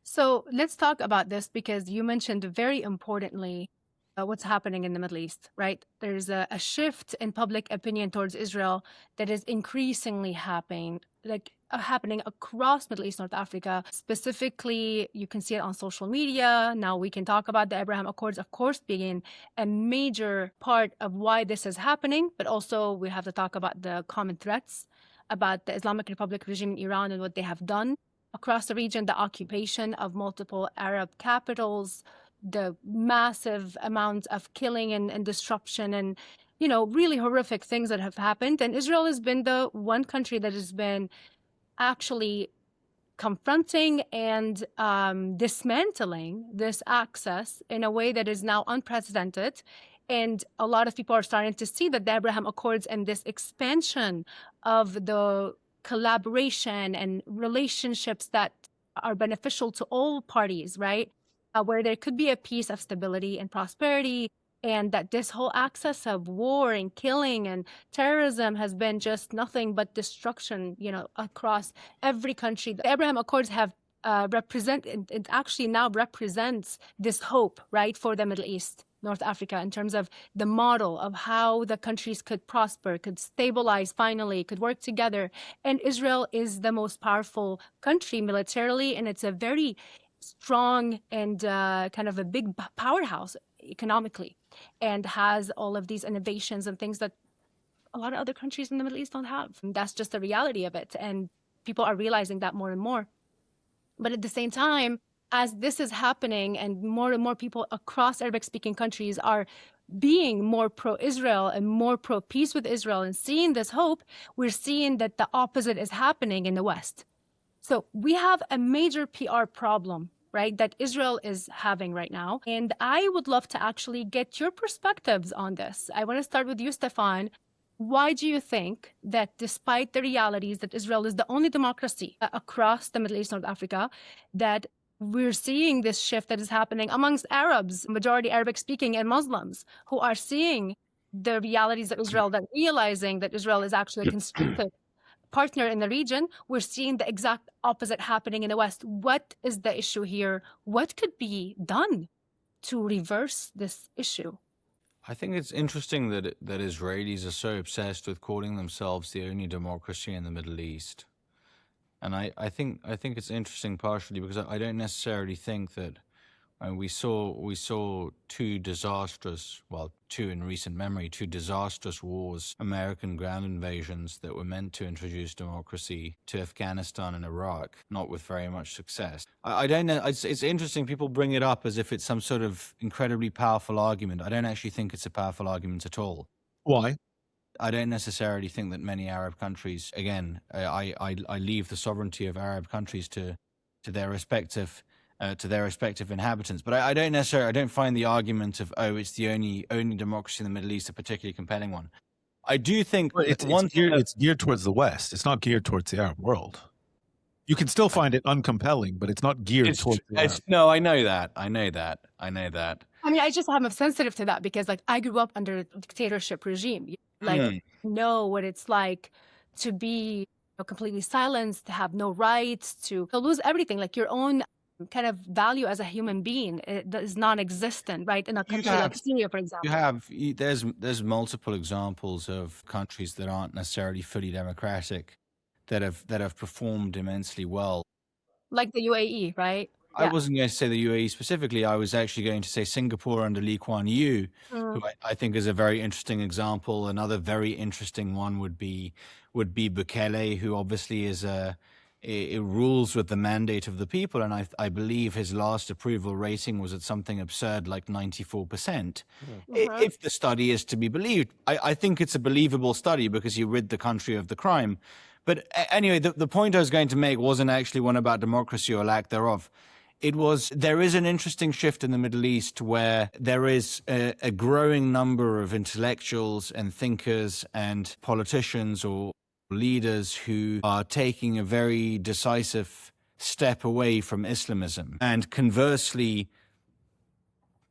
So let's talk about this because you mentioned very importantly what's happening in the Middle East, right? There's a shift in public opinion towards Israel that is increasingly happening across Middle East, North Africa. Specifically, you can see it on social media. Now we can talk about the Abraham Accords, of course, being a major part of why this is happening, but also we have to talk about the common threats about the Islamic Republic regime in Iran and what they have done across the region, the occupation of multiple Arab capitals, the massive amounts of killing and disruption and, really horrific things that have happened. And Israel has been the one country that has been actually confronting and dismantling this access in a way that is now unprecedented. And a lot of people are starting to see that the Abraham Accords and this expansion of the collaboration and relationships that are beneficial to all parties, right? Where there could be a peace of stability and prosperity, and that this whole access of war and killing and terrorism has been just nothing but destruction, across every country. The Abraham Accords have it actually now represents this hope, right, for the Middle East, North Africa, in terms of the model of how the countries could prosper, could stabilize finally, could work together. And Israel is the most powerful country militarily, and it's a very strong and kind of a big powerhouse economically, and has all of these innovations and things that a lot of other countries in the Middle East don't have. And that's just the reality of it. And people are realizing that more and more. But at the same time, as this is happening and more people across Arabic-speaking countries are being more pro-Israel and more pro-peace with Israel and seeing this hope, we're seeing that the opposite is happening in the West. So we have a major PR problem, right, that Israel is having right now. And I would love to actually get your perspectives on this. I want to start with you, Stefan. Why do you think that despite the realities that Israel is the only democracy across the Middle East, North Africa, that we're seeing this shift that is happening amongst Arabs, majority Arabic speaking, and Muslims who are seeing the realities of Israel, that realizing that Israel is actually a constructive partner in the region? We're seeing the exact opposite happening in the West. What is the issue here? What could be done to reverse this issue? I think it's interesting that Israelis are so obsessed with calling themselves the only democracy in the Middle East. And I think it's interesting partially because I don't necessarily think that we saw two in recent memory, two disastrous wars, American ground invasions that were meant to introduce democracy to Afghanistan and Iraq, not with very much success. I don't know. It's interesting. People bring it up as if it's some sort of incredibly powerful argument. I don't actually think it's a powerful argument at all. Why? I don't necessarily think that many Arab countries, again, I leave the sovereignty of Arab countries to their respective inhabitants. But I don't find the argument of, it's the only democracy in the Middle East a particularly compelling one. I do think it's geared towards the West. It's not geared towards the Arab world. You can still find it uncompelling, but it's not geared towards the Arab. No, I know that. I mean, I'm sensitive to that because, I grew up under a dictatorship regime. Know what it's like to be completely silenced, to have no rights, to lose everything, like your own kind of value as a human being is non-existent, right? In a country like Syria, for example. There's multiple examples of countries that aren't necessarily fully democratic that have performed immensely well. Like the UAE, right? I wasn't going to say the UAE specifically. I was actually going to say Singapore under Lee Kuan Yew, who I think is a very interesting example. Another very interesting one would be Bukele, who obviously is it rules with the mandate of the people, and I believe his last approval rating was at something absurd like 94%. If the study is to be believed, I think it's a believable study because you rid the country of the crime. But anyway, the point I was going to make wasn't actually one about democracy or lack thereof. there is an interesting shift in the Middle East where there is a growing number of intellectuals and thinkers and politicians or leaders who are taking a very decisive step away from Islamism. And conversely,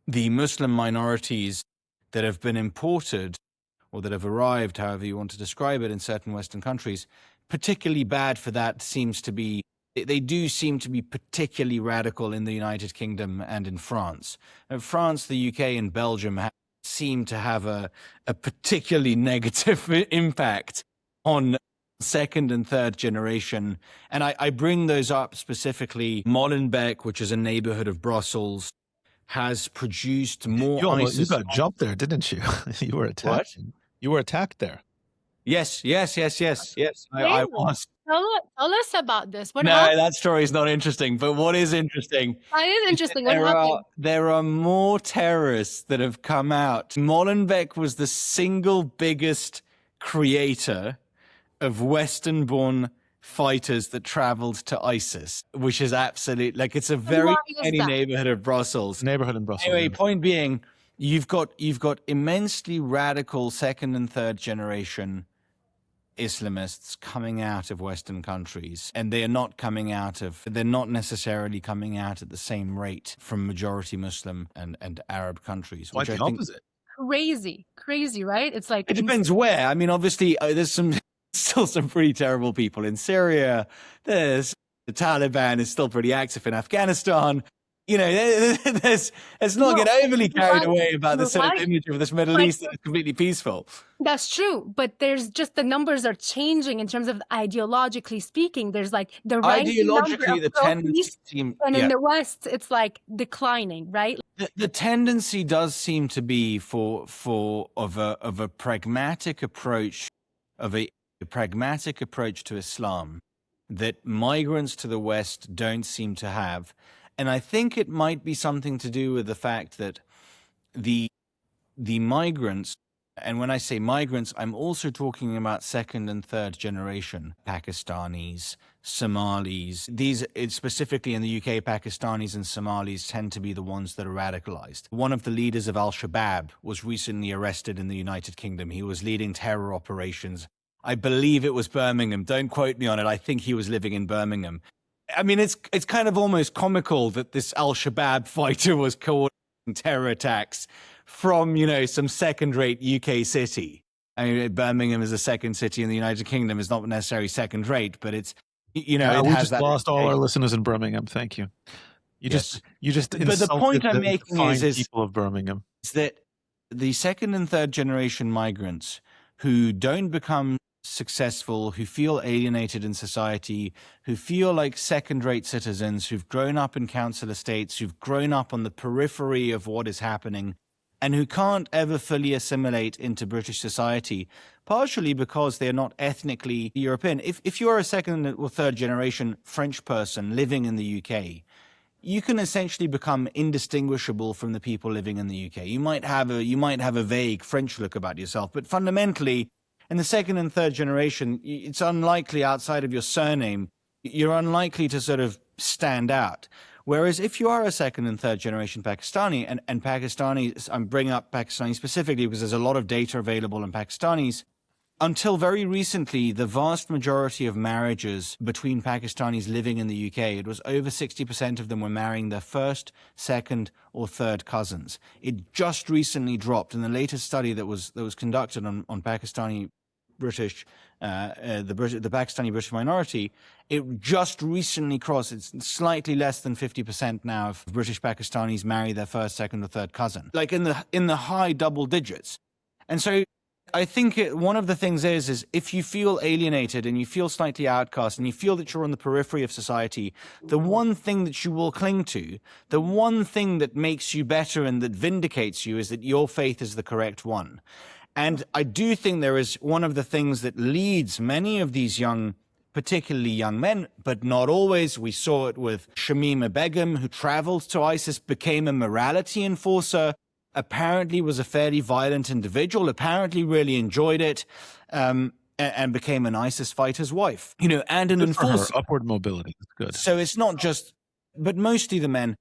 the Muslim minorities that have been imported or that have arrived, however you want to describe it, in certain Western countries, particularly bad for that they do seem to be particularly radical in the United Kingdom and in France. France, the UK, and Belgium seem to have a particularly negative impact on second and third generation. And I bring those up specifically. Molenbeek, which is a neighborhood of Brussels, has produced more ISIS. You got jumped there, didn't you? You were attacked. What? You were attacked there. Yes. I was. Tell us about this. What No, happened? that story is not interesting. But what is interesting? That is interesting. What happened? There are more terrorists that have come out. Molenbeek was the single biggest creator of Western-born fighters that traveled to ISIS, which is absolute, like, it's a very tiny neighborhood of Brussels. Neighborhood in Brussels. Anyway, point being, you've got immensely radical second and third generation Islamists coming out of Western countries, and they're not necessarily coming out at the same rate from majority Muslim and Arab countries. Quite the opposite. Crazy, right? It's like, it depends where. I mean, obviously, there's still some pretty terrible people in Syria. The Taliban is still pretty active in Afghanistan. You know, let's not get overly carried away about the sort of image of this Middle East that is completely peaceful. That's true, but there's just the numbers are changing in terms of ideologically speaking. There's like the rising number of the tendency seems, and in the West, it's like declining, right? The tendency does seem to be of a pragmatic approach to Islam that migrants to the West don't seem to have. And I think it might be something to do with the fact that the migrants, and when I say migrants, I'm also talking about second and third generation Pakistanis, Somalis. These, specifically in the UK, Pakistanis and Somalis tend to be the ones that are radicalized. One of the leaders of Al-Shabaab was recently arrested in the United Kingdom. He was leading terror operations. I believe it was Birmingham. Don't quote me on it. I think he was living in Birmingham. I mean, it's kind of almost comical that this Al-Shabaab fighter was coordinating terror attacks from, some second-rate UK city. I mean, Birmingham is a second city in the United Kingdom. It's not necessarily second-rate, but it's, it has we just that lost all our listeners in Birmingham. Thank you. You just But the point I'm making is people of Birmingham is that the second and third generation migrants who don't become successful, who feel alienated in society, who feel like second-rate citizens, who've grown up in council estates, who've grown up on the periphery of what is happening, and who can't ever fully assimilate into British society, partially because they're not ethnically European. If you're a second or third generation French person living in the UK, you can essentially become indistinguishable from the people living in the UK. You might have a vague French look about yourself, but fundamentally, in the second and third generation, it's unlikely outside of your surname, you're unlikely to sort of stand out. Whereas if you are a second and third generation Pakistani, and Pakistanis, I'm bringing up Pakistani specifically because there's a lot of data available on Pakistanis, until very recently, the vast majority of marriages between Pakistanis living in the UK, it was over 60% of them were marrying their first, second, or third cousins. It just recently dropped in the latest study that was conducted on Pakistani British, the Pakistani British minority. It just recently crossed. It's slightly less than 50% now of British Pakistanis marry their first, second, or third cousin, like in the high double digits. And so I think one of the things is if you feel alienated and you feel slightly outcast and you feel that you're on the periphery of society, the one thing that you will cling to, the one thing that makes you better and that vindicates you is that your faith is the correct one. And I do think there is one of the things that leads many of these particularly young men, but not always. We saw it with Shamima Begum, who traveled to ISIS, became a morality enforcer, apparently was a fairly violent individual, apparently really enjoyed it, and became an ISIS fighter's wife, and an enforcer. Upward mobility. That's good. So it's not just but mostly the men.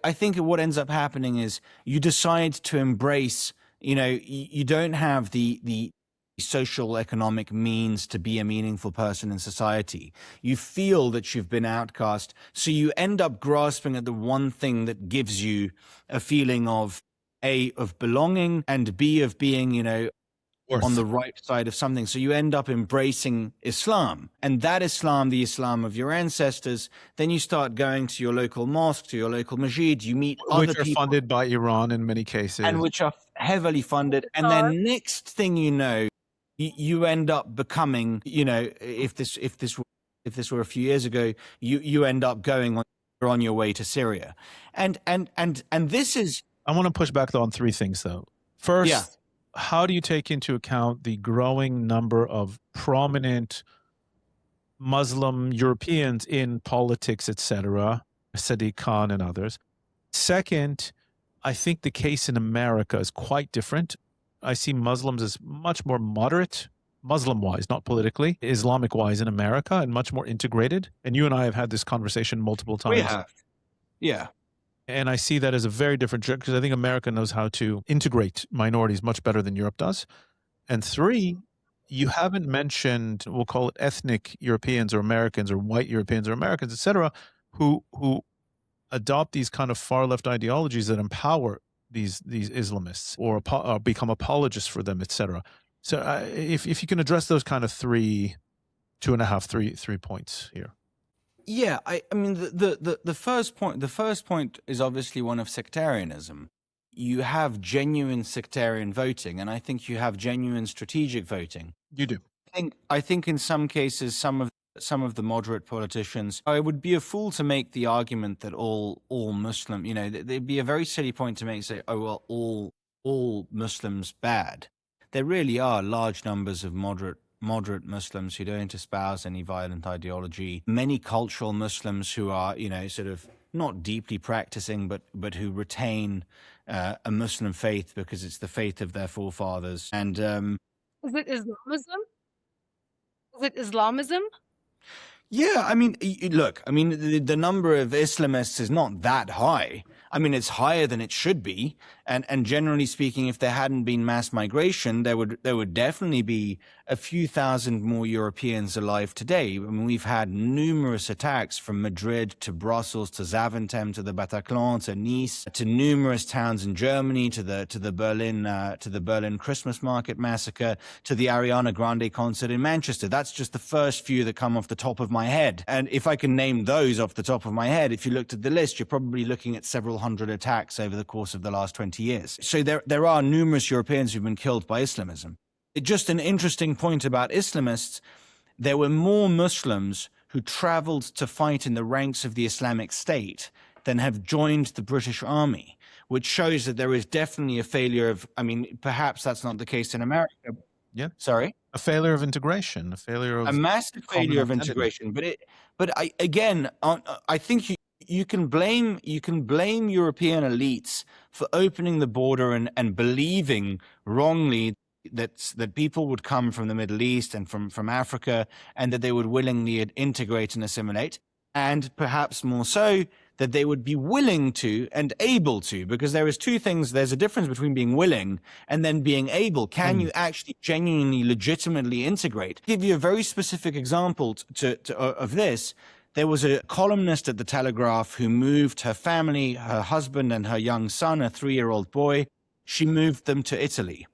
I think what ends up happening is you decide to embrace, you don't have the social economic means to be a meaningful person in society. You feel that you've been outcast. So you end up grasping at the one thing that gives you a feeling of A, of belonging, and B, of being, on the right side of something. So you end up embracing Islam, and that Islam, the Islam of your ancestors. Then you start going to your local mosque, to your local masjid. You meet other people, which are funded by Iran in many cases, and which are heavily funded. And then next thing you know, you end up becoming, if this were a few years ago, you end up going on your way to Syria, and this is. I want to push back on three things though. First, how do you take into account the growing number of prominent Muslim Europeans in politics, etc., Sadiq Khan and others? Second, I think the case in America is quite different. I see Muslims as much more moderate, Muslim-wise, not politically, Islamic-wise in America, and much more integrated. And you and I have had this conversation multiple times. We have. Yeah. And I see that as a very different trip because I think America knows how to integrate minorities much better than Europe does. And three, you haven't mentioned, we'll call it ethnic Europeans or Americans or white Europeans or Americans, etc., who adopt these kind of far left ideologies that empower these Islamists or become apologists for them, etc. So if you can address those kind of three points here. Yeah, I mean the first point is obviously one of sectarianism. You have genuine sectarian voting, and I think you have genuine strategic voting. You do. I think in some cases some of the moderate politicians, I would be a fool to make the argument that all Muslim, there'd be a very silly point to make, say, oh well, all Muslims bad. There really are large numbers of moderate Muslims who don't espouse any violent ideology. Many cultural Muslims who are, sort of not deeply practicing, but who retain a Muslim faith because it's the faith of their forefathers. And is it Islamism? Is it Islamism? Yeah, I mean, look, I mean, the number of Islamists is not that high. I mean, it's higher than it should be. And generally speaking, if there hadn't been mass migration, there would definitely be a few thousand more Europeans alive today. I mean, we've had numerous attacks from Madrid to Brussels to Zaventem to the Bataclan to Nice to numerous towns in Germany to the Berlin Christmas market massacre to the Ariana Grande concert in Manchester. That's just the first few that come off the top of my head. And if I can name those off the top of my head, if you looked at the list, you're probably looking at several hundred attacks over the course of the last 20 years. So there are numerous Europeans who've been killed by Islamism. Just an interesting point about Islamists, there were more Muslims who traveled to fight in the ranks of the Islamic State than have joined the British Army, which shows that there is definitely a failure of, I mean, perhaps that's not the case in America. Yeah. Sorry? A failure of integration, a massive failure of integration. But I think you can blame European elites for opening the border and believing wrongly that people would come from the Middle East and from Africa and that they would willingly integrate and assimilate, and perhaps more so that they would be willing to and able to, because there is two things. There's a difference between being willing and then being able. Can you actually genuinely, legitimately integrate? I'll give you a very specific example of this. There was a columnist at the Telegraph who moved her family, her husband and her young son, a 3-year-old boy. She moved them to Italy.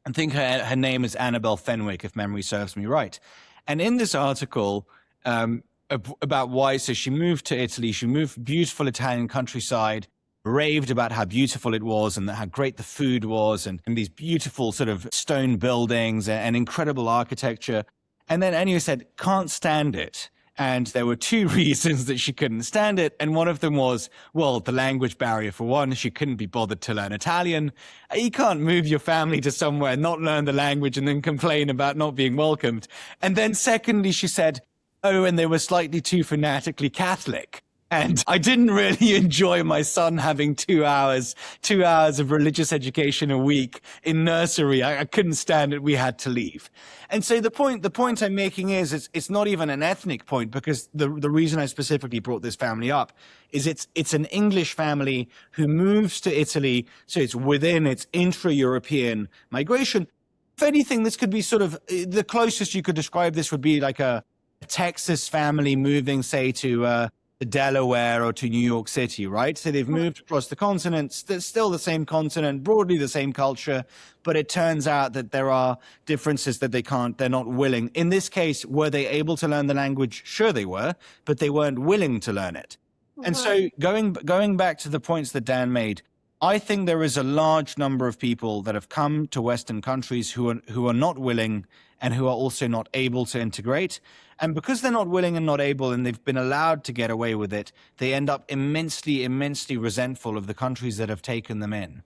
I think her name is Annabelle Fenwick, if memory serves me right. And in this article about why, so she moved to Italy, she moved beautiful Italian countryside, raved about how beautiful it was and how great the food was and these beautiful sort of stone buildings and incredible architecture. And then anyway said, can't stand it. And there were two reasons that she couldn't stand it. And one of them was, well, the language barrier for one. She couldn't be bothered to learn Italian. You can't move your family to somewhere, not learn the language, and then complain about not being welcomed. And then secondly, she said, oh, and they were slightly too fanatically Catholic. And I didn't really enjoy my son having 2 hours of religious education a week in nursery. I couldn't stand it. We had to leave. And so the point I'm making is it's not even an ethnic point, because the reason I specifically brought this family up is it's an English family who moves to Italy. So it's intra-European migration. If anything, this could be sort of the closest you could describe this would be like a Texas family moving, say, to Delaware or to New York City, right? So they've moved across the continent, still the same continent, broadly the same culture, but it turns out that there are differences that they're not willing. In this case, were they able to learn the language? Sure they were, but they weren't willing to learn it. And so going back to the points that Dan made, I think there is a large number of people that have come to Western countries who are not willing and who are also not able to integrate. And because they're not willing and not able, and they've been allowed to get away with it, they end up immensely, immensely resentful of the countries that have taken them in.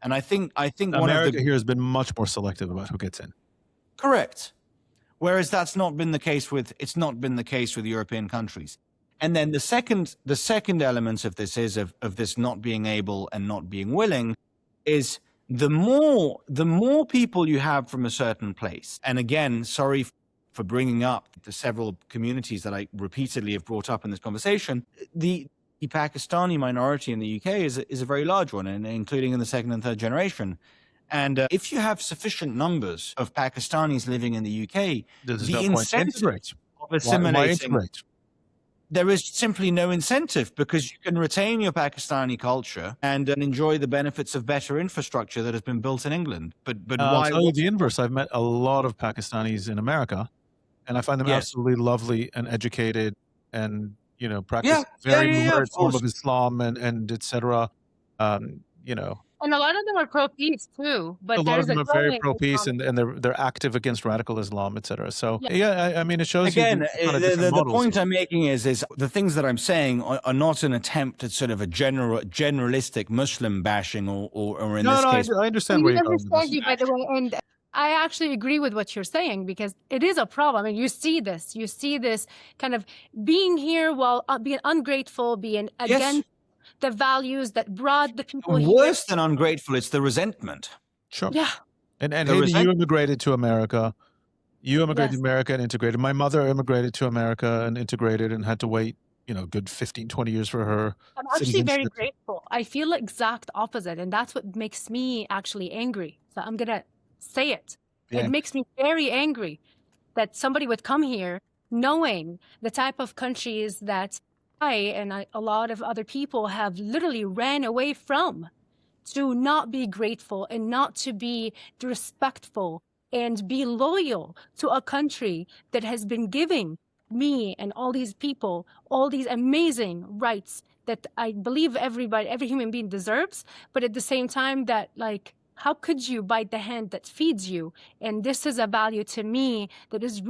And I think America here has been much more selective about who gets in. Correct. Whereas it's not been the case with European countries. And then the second element of this is of this not being able and not being willing is the more people you have from a certain place. And again, sorry for bringing up the several communities that I repeatedly have brought up in this conversation. The Pakistani minority in the UK is a very large one, and including in the second and third generation. And if you have sufficient numbers of Pakistanis living in the UK, the incentive of assimilating, there is simply no incentive, because you can retain your Pakistani culture and enjoy the benefits of better infrastructure that has been built in England. But why? I'll tell you the inverse. I've met a lot of Pakistanis in America, and I find them absolutely lovely and educated, and practice very moderate form of Islam and etc. And a lot of them are pro-peace too. But a lot of them are very pro-peace, and they're active against radical Islam, etc. So I mean, it shows again, the point here. I'm making is the things that I'm saying are not an attempt at sort of a generalistic Muslim bashing or in this case. I understand where you're going with this. You, by the way, and I actually agree with what you're saying, because it is a problem. I mean, you see this kind of being here while being ungrateful, being against the values that brought the people here. Worse than ungrateful, it's the resentment. Sure. Yeah. And Hayvi, you immigrated to America. You immigrated to America and integrated. My mother immigrated to America and integrated and had to wait, good 15, 20 years for her. I'm actually very grateful. I feel the exact opposite, and that's what makes me actually angry. So I'm going to say it. Yeah. It makes me very angry that somebody would come here knowing the type of countries that a lot of other people have literally ran away from, to not be grateful and not to be respectful and be loyal to a country that has been giving me and all these people all these amazing rights that I believe every human being deserves. But at the same time, that how could you bite the hand that feeds you? And this is a value to me that is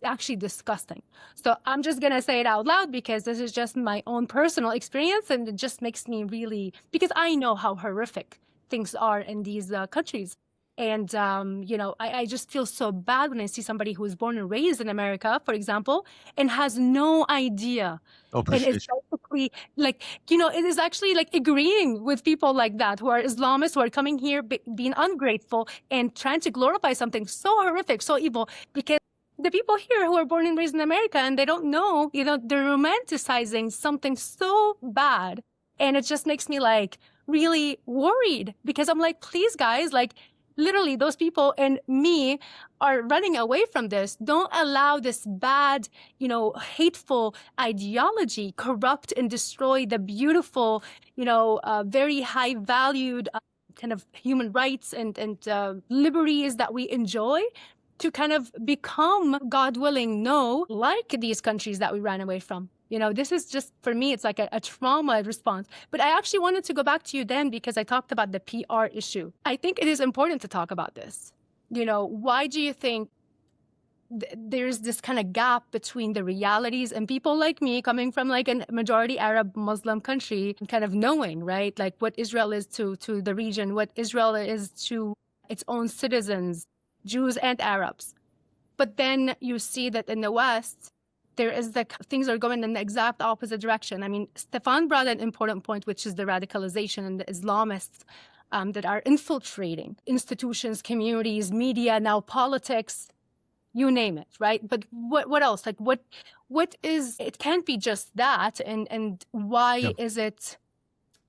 actually disgusting. So I'm just going to say it out loud, because this is just my own personal experience. And it just makes me because I know how horrific things are in these countries. And, I just feel so bad when I see somebody who was born and raised in America, for example, and has no idea. And it's basically it is actually agreeing with people like that, who are Islamists, who are coming here, being ungrateful and trying to glorify something so horrific, so evil, because the people here who are born and raised in America, and they don't know, they're romanticizing something so bad. And it just makes me really worried, because I'm please guys, literally those people and me are running away from this. Don't allow this bad, hateful ideology corrupt and destroy the beautiful, very high valued kind of human rights and liberties that we enjoy, to kind of become, God willing, like these countries that we ran away from. This is just, for me, it's a trauma response. But I actually wanted to go back to you then, because I talked about the PR issue. I think it is important to talk about this. Why do you think there's this kind of gap between the realities and people like me coming from a majority Arab Muslim country, kind of knowing, right? What Israel is to the region, what Israel is to its own citizens, Jews and Arabs. But then you see that in the West, there is things are going in the exact opposite direction. I mean, Stefan brought an important point, which is the radicalization and the Islamists that are infiltrating institutions, communities, media, now politics, you name it, right? But what else? Like what is, it can't be just that. And why is it,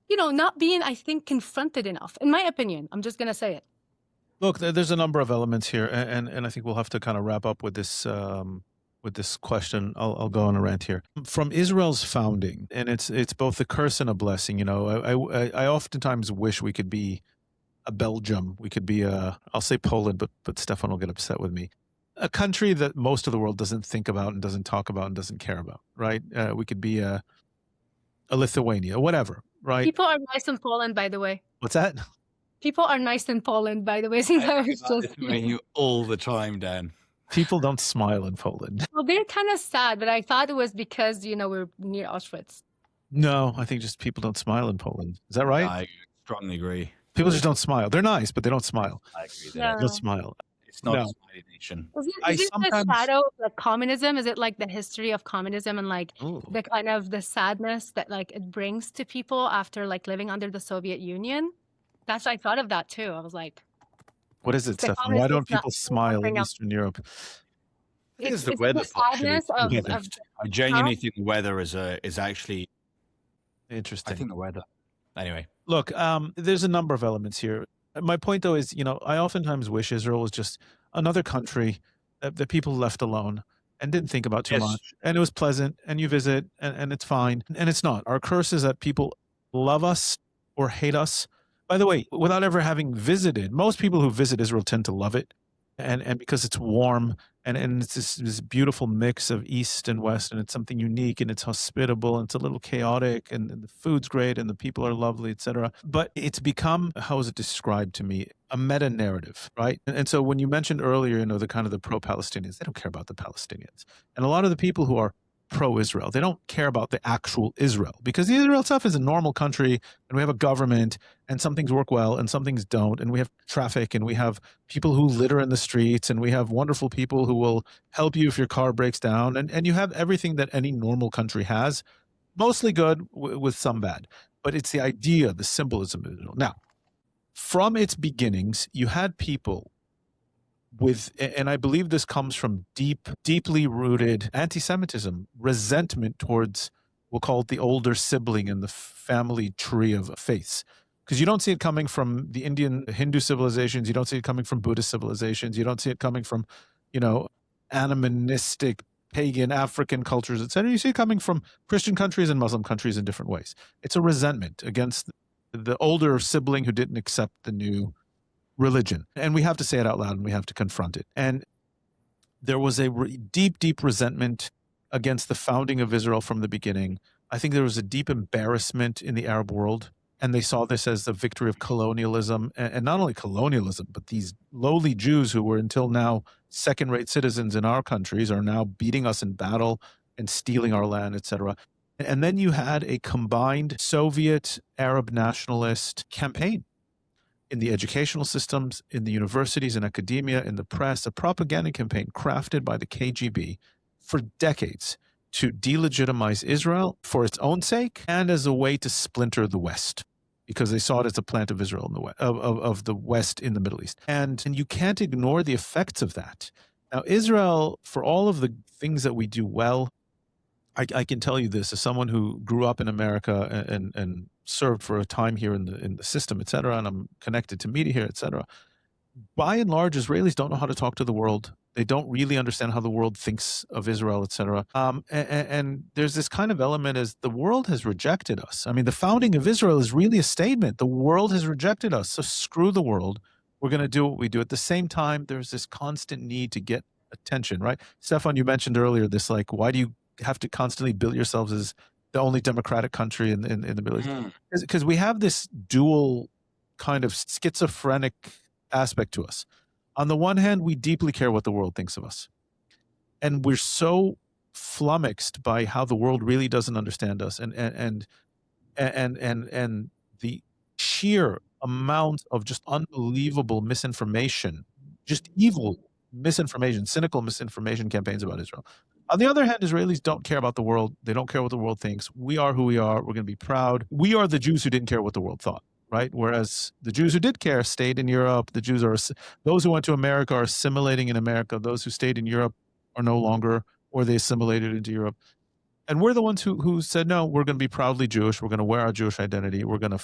not being, I think, confronted enough, in my opinion. I'm just going to say it. Look, there's a number of elements here, and I think we'll have to kind of wrap up with this question. I'll go on a rant here. From Israel's founding, and it's both a curse and a blessing. I oftentimes wish we could be a Belgium. We could be I'll say Poland, but Stefan will get upset with me. A country that most of the world doesn't think about and doesn't talk about and doesn't care about, right? We could be a Lithuania, whatever, right? People are nice in Poland, by the way. What's that? People are nice in Poland, by the way. I you all the time, Dan. People don't smile in Poland. Well, they're kind of sad, but I thought it was because, we're near Auschwitz. No, I think just people don't smile in Poland. Is that right? I strongly agree. People just don't smile. They're nice, but they don't smile. I agree. No. They don't smile. It's not a smiley nation. Is it the shadow of communism? Is it like the history of communism and like the kind of the sadness that like it brings to people after like living under the Soviet Union? I thought of that too. I was like, what is it, Stefan? Why don't people smile in Eastern Europe? It's the weather. I genuinely think the weather is actually interesting. I think the weather. Anyway, look, there's a number of elements here. My point, though, is, I oftentimes wish Israel was just another country that people left alone and didn't think about too much. And it was pleasant, and you visit, and it's fine. And it's not. Our curse is that people love us or hate us. By the way, without ever having visited, most people who visit Israel tend to love it. And because it's warm and it's this beautiful mix of East and West, and it's something unique, and it's hospitable, and it's a little chaotic, and the food's great, and the people are lovely, etc. But it's become, how is it described to me, a meta narrative, right? And so when you mentioned earlier, the kind of the pro-Palestinians, they don't care about the Palestinians. And a lot of the people who are pro-Israel, they don't care about the actual Israel, because the Israel itself is a normal country, and we have a government, and some things work well and some things don't, and we have traffic, and we have people who litter in the streets, and we have wonderful people who will help you if your car breaks down, and you have everything that any normal country has, mostly good with some bad. But it's the idea, the symbolism of Israel. Now, from its beginnings, you had people with, and I believe this comes from deeply rooted anti-Semitism, resentment towards, we'll call it the older sibling in the family tree of faiths. Because you don't see it coming from the Indian Hindu civilizations, you don't see it coming from Buddhist civilizations, you don't see it coming from, animistic, pagan, African cultures, etc. You see it coming from Christian countries and Muslim countries in different ways. It's a resentment against the older sibling who didn't accept the new religion. And we have to say it out loud, and we have to confront it. And there was a deep resentment against the founding of Israel from the beginning. I think there was a deep embarrassment in the Arab world, and they saw this as the victory of colonialism, and not only colonialism, but these lowly Jews who were until now second-rate citizens in our countries are now beating us in battle and stealing our land, etc. And then you had a combined Soviet Arab nationalist campaign in the educational systems, in the universities and academia, in the press, a propaganda campaign crafted by the KGB for decades to delegitimize Israel for its own sake and as a way to splinter the West, because they saw it as a plant of Israel in the West, of the West in the Middle East. And you can't ignore the effects of that. Now, Israel, for all of the things that we do well, I can tell you this as someone who grew up in America and served for a time here in the system, et cetera, and I'm connected to media here, et cetera. By and large, Israelis don't know how to talk to the world. They don't really understand how the world thinks of Israel, et cetera. And there's this kind of element as the world has rejected us. I mean, the founding of Israel is really a statement. The world has rejected us, so screw the world. We're going to do what we do. At the same time, there's this constant need to get attention, right? Stefan, you mentioned earlier this, like, why do you have to constantly bill yourselves as the only democratic country in the Middle East? Because we have this dual kind of schizophrenic aspect to us. On the one hand, we deeply care what the world thinks of us, and we're so flummoxed by how the world really doesn't understand us, and the sheer amount of just unbelievable misinformation, just evil misinformation, cynical misinformation campaigns about Israel, On the other hand, Israelis don't care about the world. They don't care what the world thinks. We are who we are. We're going to be proud. We are the Jews who didn't care what the world thought, right? Whereas the Jews who did care stayed in Europe. Those who went to America are assimilating in America. Those who stayed in Europe are no longer, or they assimilated into Europe. And we're the ones who said, no, we're going to be proudly Jewish. We're going to wear our Jewish identity. We're going to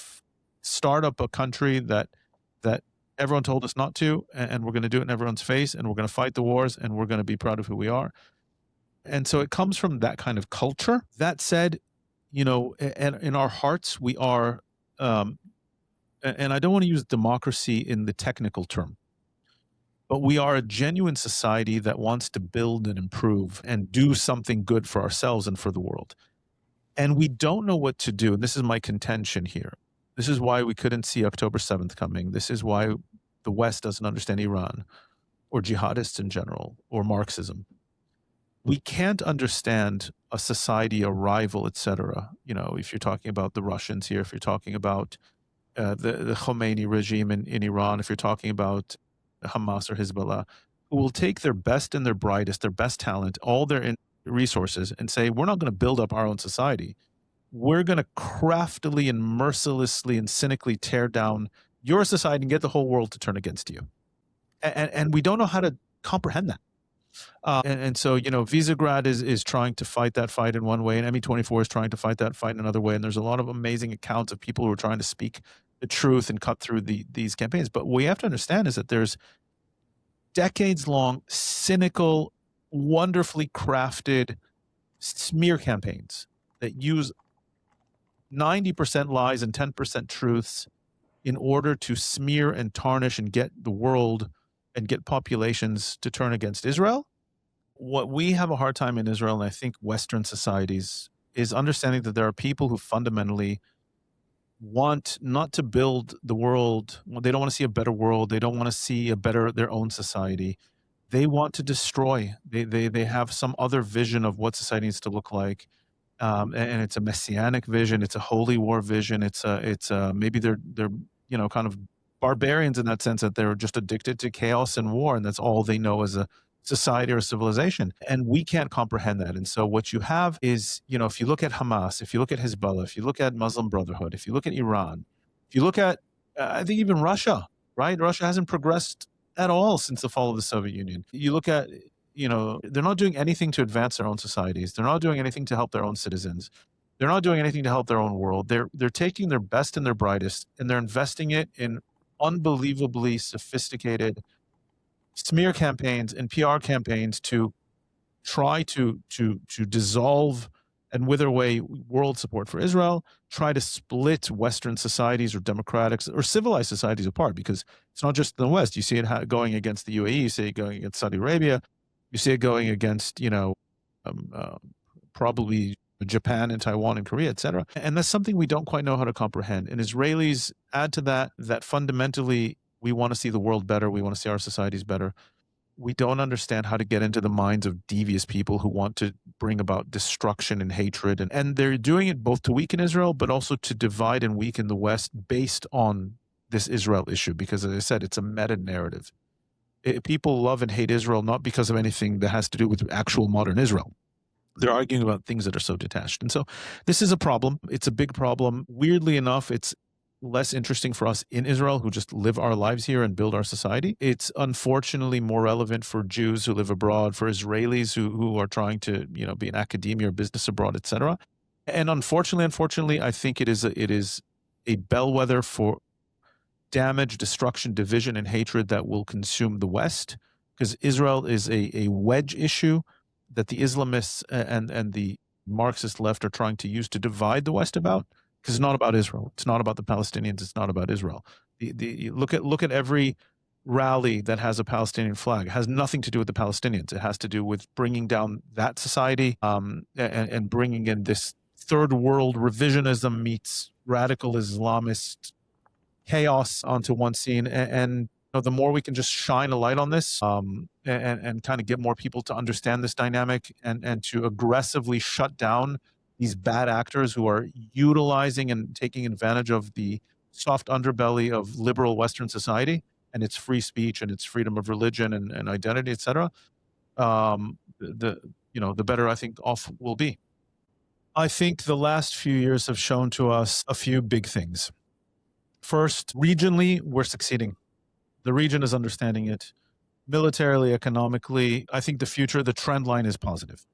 start up a country that everyone told us not to, and we're going to do it in everyone's face, and we're going to fight the wars, and we're going to be proud of who we are. And so it comes from that kind of culture. That said, and in our hearts, we are, and I don't want to use democracy in the technical term, but we are a genuine society that wants to build and improve and do something good for ourselves and for the world. And we don't know what to do. And this is my contention here. This is why we couldn't see October 7th coming. This is why the West doesn't understand Iran or jihadists in general or Marxism. We can't understand a society, a rival, etc. If you're talking about the Russians here, if you're talking about the Khomeini regime in Iran, if you're talking about Hamas or Hezbollah, who will take their best and their brightest, their best talent, all their resources, and say, we're not going to build up our own society. We're going to craftily and mercilessly and cynically tear down your society and get the whole world to turn against you. And we don't know how to comprehend that. And so, Visegrad is trying to fight that fight in one way, and ME24 is trying to fight that fight in another way. And there's a lot of amazing accounts of people who are trying to speak the truth and cut through these campaigns. But what we have to understand is that there's decades-long, cynical, wonderfully crafted smear campaigns that use 90% lies and 10% truths in order to smear and tarnish and get the world and get populations to turn against Israel. What we have a hard time in Israel, and I think Western societies, is understanding that there are people who fundamentally want not to build the world. They don't want to see a better world. They don't want to see their own society. They want to destroy. They have some other vision of what society needs to look like. And it's a messianic vision. It's a holy war vision. It's maybe they're kind of barbarians in that sense, that they're just addicted to chaos and war, and that's all they know as a society or a civilization. And we can't comprehend that. And so what you have is, if you look at Hamas, if you look at Hezbollah, if you look at Muslim Brotherhood, if you look at Iran, if you look at, I think even Russia, right? Russia hasn't progressed at all since the fall of the Soviet Union. You look at, they're not doing anything to advance their own societies. They're not doing anything to help their own citizens. They're not doing anything to help their own world. They're taking their best and their brightest, and they're investing it in unbelievably sophisticated smear campaigns and PR campaigns to try to dissolve and wither away world support for Israel, try to split Western societies or democratic or civilized societies apart, because it's not just in the West. You see it going against the UAE, you see it going against Saudi Arabia, you see it going against, probably Japan and Taiwan and Korea, etc. And that's something we don't quite know how to comprehend. And Israelis add to that fundamentally we want to see the world better. We want to see our societies better. We don't understand how to get into the minds of devious people who want to bring about destruction and hatred. And they're doing it both to weaken Israel, but also to divide and weaken the West based on this Israel issue. Because as I said, it's a meta-narrative. People love and hate Israel not because of anything that has to do with actual modern Israel. They're arguing about things that are so detached. And so this is a problem. It's a big problem. Weirdly enough, it's less interesting for us in Israel who just live our lives here and build our society. It's unfortunately more relevant for Jews who live abroad, for Israelis who are trying to, be in academia or business abroad, etc. And unfortunately, I think it is a bellwether for damage, destruction, division, and hatred that will consume the West, because Israel is a wedge issue that the Islamists and the Marxist left are trying to use to divide the West about, because it's not about Israel. It's not about the Palestinians. It's not about Israel. Look at every rally that has a Palestinian flag. It has nothing to do with the Palestinians. It has to do with bringing down that society and bringing in this third world revisionism meets radical Islamist chaos onto one scene. And the more we can just shine a light on this and kind of get more people to understand this dynamic and to aggressively shut down these bad actors who are utilizing and taking advantage of the soft underbelly of liberal Western society and its free speech and its freedom of religion and identity, etc. The the better I think off we'll be. I think the last few years have shown to us a few big things. First, regionally, we're succeeding. The region is understanding it. Militarily, economically, I think the trend line is positive.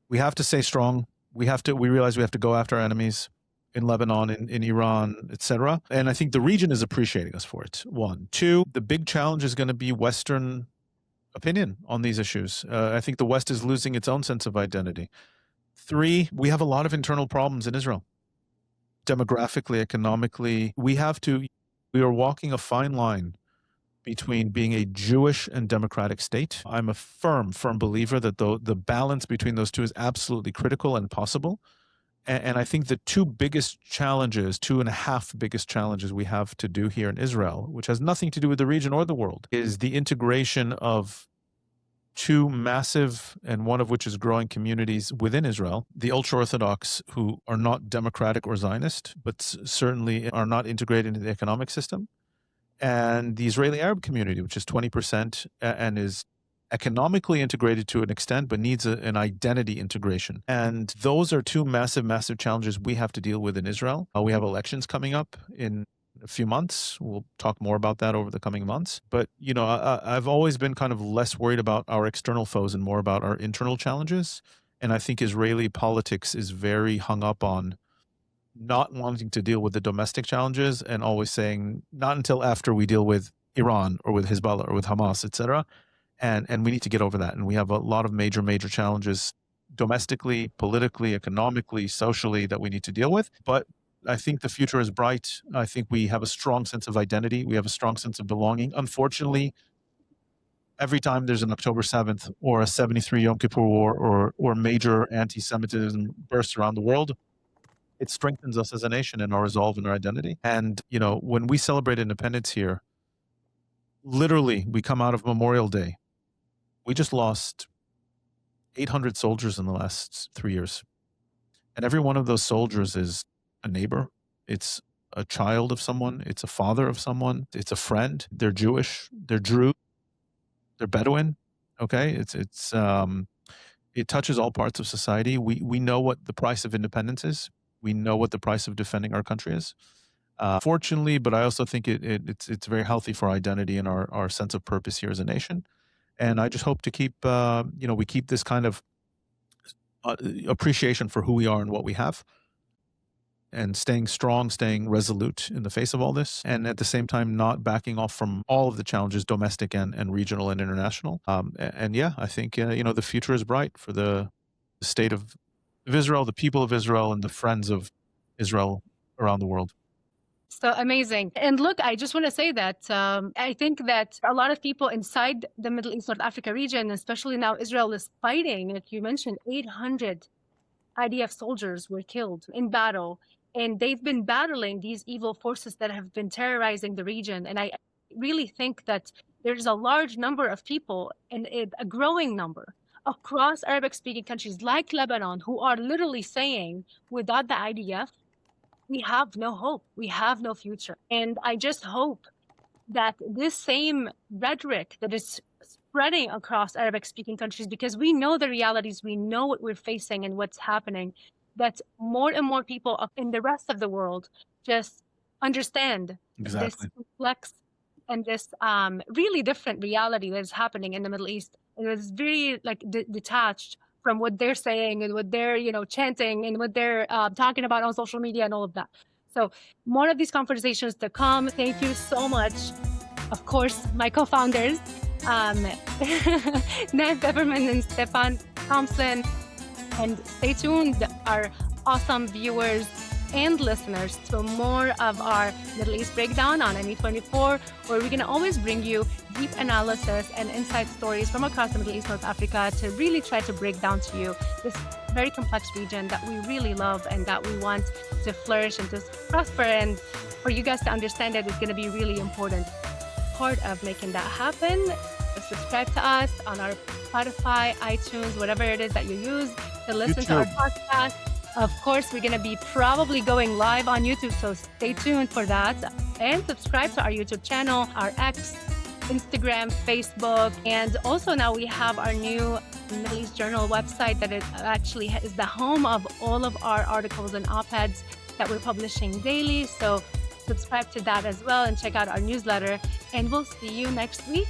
We have to stay strong. We realize we have to go after our enemies in Lebanon, in Iran, etc. And I think the region is appreciating us for it. One. Two, the big challenge is going to be Western opinion on these issues. I think the West is losing its own sense of identity. Three, we have a lot of internal problems in Israel. Demographically, economically, we are walking a fine line between being a Jewish and democratic state. I'm a firm believer that the balance between those two is absolutely critical and possible. And I think the two and a half biggest challenges we have to do here in Israel, which has nothing to do with the region or the world, is the integration of two massive, and one of which is growing, communities within Israel, the ultra-Orthodox, who are not democratic or Zionist, but certainly are not integrated into the economic system, and the Israeli Arab community, which is 20% and is economically integrated to an extent, but needs an identity integration. And those are two massive, massive challenges we have to deal with in Israel. We have elections coming up in a few months. We'll talk more about that over the coming months. But, I've always been kind of less worried about our external foes and more about our internal challenges. And I think Israeli politics is very hung up on not wanting to deal with the domestic challenges and always saying, not until after we deal with Iran or with Hezbollah or with Hamas, etc. And we need to get over that. And we have a lot of major, major challenges domestically, politically, economically, socially that we need to deal with. But I think the future is bright. I think we have a strong sense of identity. We have a strong sense of belonging. Unfortunately, every time there's an October 7th or a 73 Yom Kippur War or major anti-Semitism bursts around the world, it strengthens us as a nation and our resolve and our identity. And, when we celebrate independence here, literally, we come out of Memorial Day. We just lost 800 soldiers in the last 3 years. And every one of those soldiers is a neighbor. It's a child of someone. It's a father of someone. It's a friend. They're Jewish. They're Druze. They're Bedouin. Okay. It touches all parts of society. We know what the price of independence is. We know what the price of defending our country is. Fortunately, but I also think it's very healthy for our identity and our sense of purpose here as a nation. And I just hope to keep, we keep this kind of appreciation for who we are and what we have, and staying strong, staying resolute in the face of all this, and at the same time not backing off from all of the challenges, domestic and regional and international. I think the future is bright for the state of Israel, the people of Israel, and the friends of Israel around the world. So amazing. And look, I just want to say that I think that a lot of people inside the Middle East, North Africa region, especially now Israel is fighting, like you mentioned, 800 IDF soldiers were killed in battle. And they've been battling these evil forces that have been terrorizing the region. And I really think that there's a large number of people, and a growing number, across Arabic-speaking countries like Lebanon, who are literally saying, without the IDF, we have no hope. We have no future. And I just hope that this same rhetoric that is spreading across Arabic-speaking countries, because we know the realities, we know what we're facing and what's happening, that more and more people in the rest of the world just understand this complex and this really different reality that is happening in the Middle East. And it's very detached from what they're saying and what they're, chanting and what they're talking about on social media and all of that. So more of these conversations to come. Thank you so much. Of course, my co-founders, Feferman and Stefan Tompson. And stay tuned, our awesome viewers and listeners, to more of our Middle East breakdown on ME24, where we're going to always bring you deep analysis and inside stories from across the Middle East, North Africa, to really try to break down to you this very complex region that we really love and that we want to flourish and to prosper. And for you guys to understand it is going to be really important part of making that happen. So subscribe to us on our Spotify, iTunes, whatever it is that you use to listen to our podcast. Of course, we're going to be probably going live on YouTube, so stay tuned for that. And subscribe to our YouTube channel, our X, Instagram, Facebook, and also now we have our new Middle East Journal website that it actually is the home of all of our articles and op-eds that we're publishing daily. So subscribe to that as well and check out our newsletter. And we'll see you next week.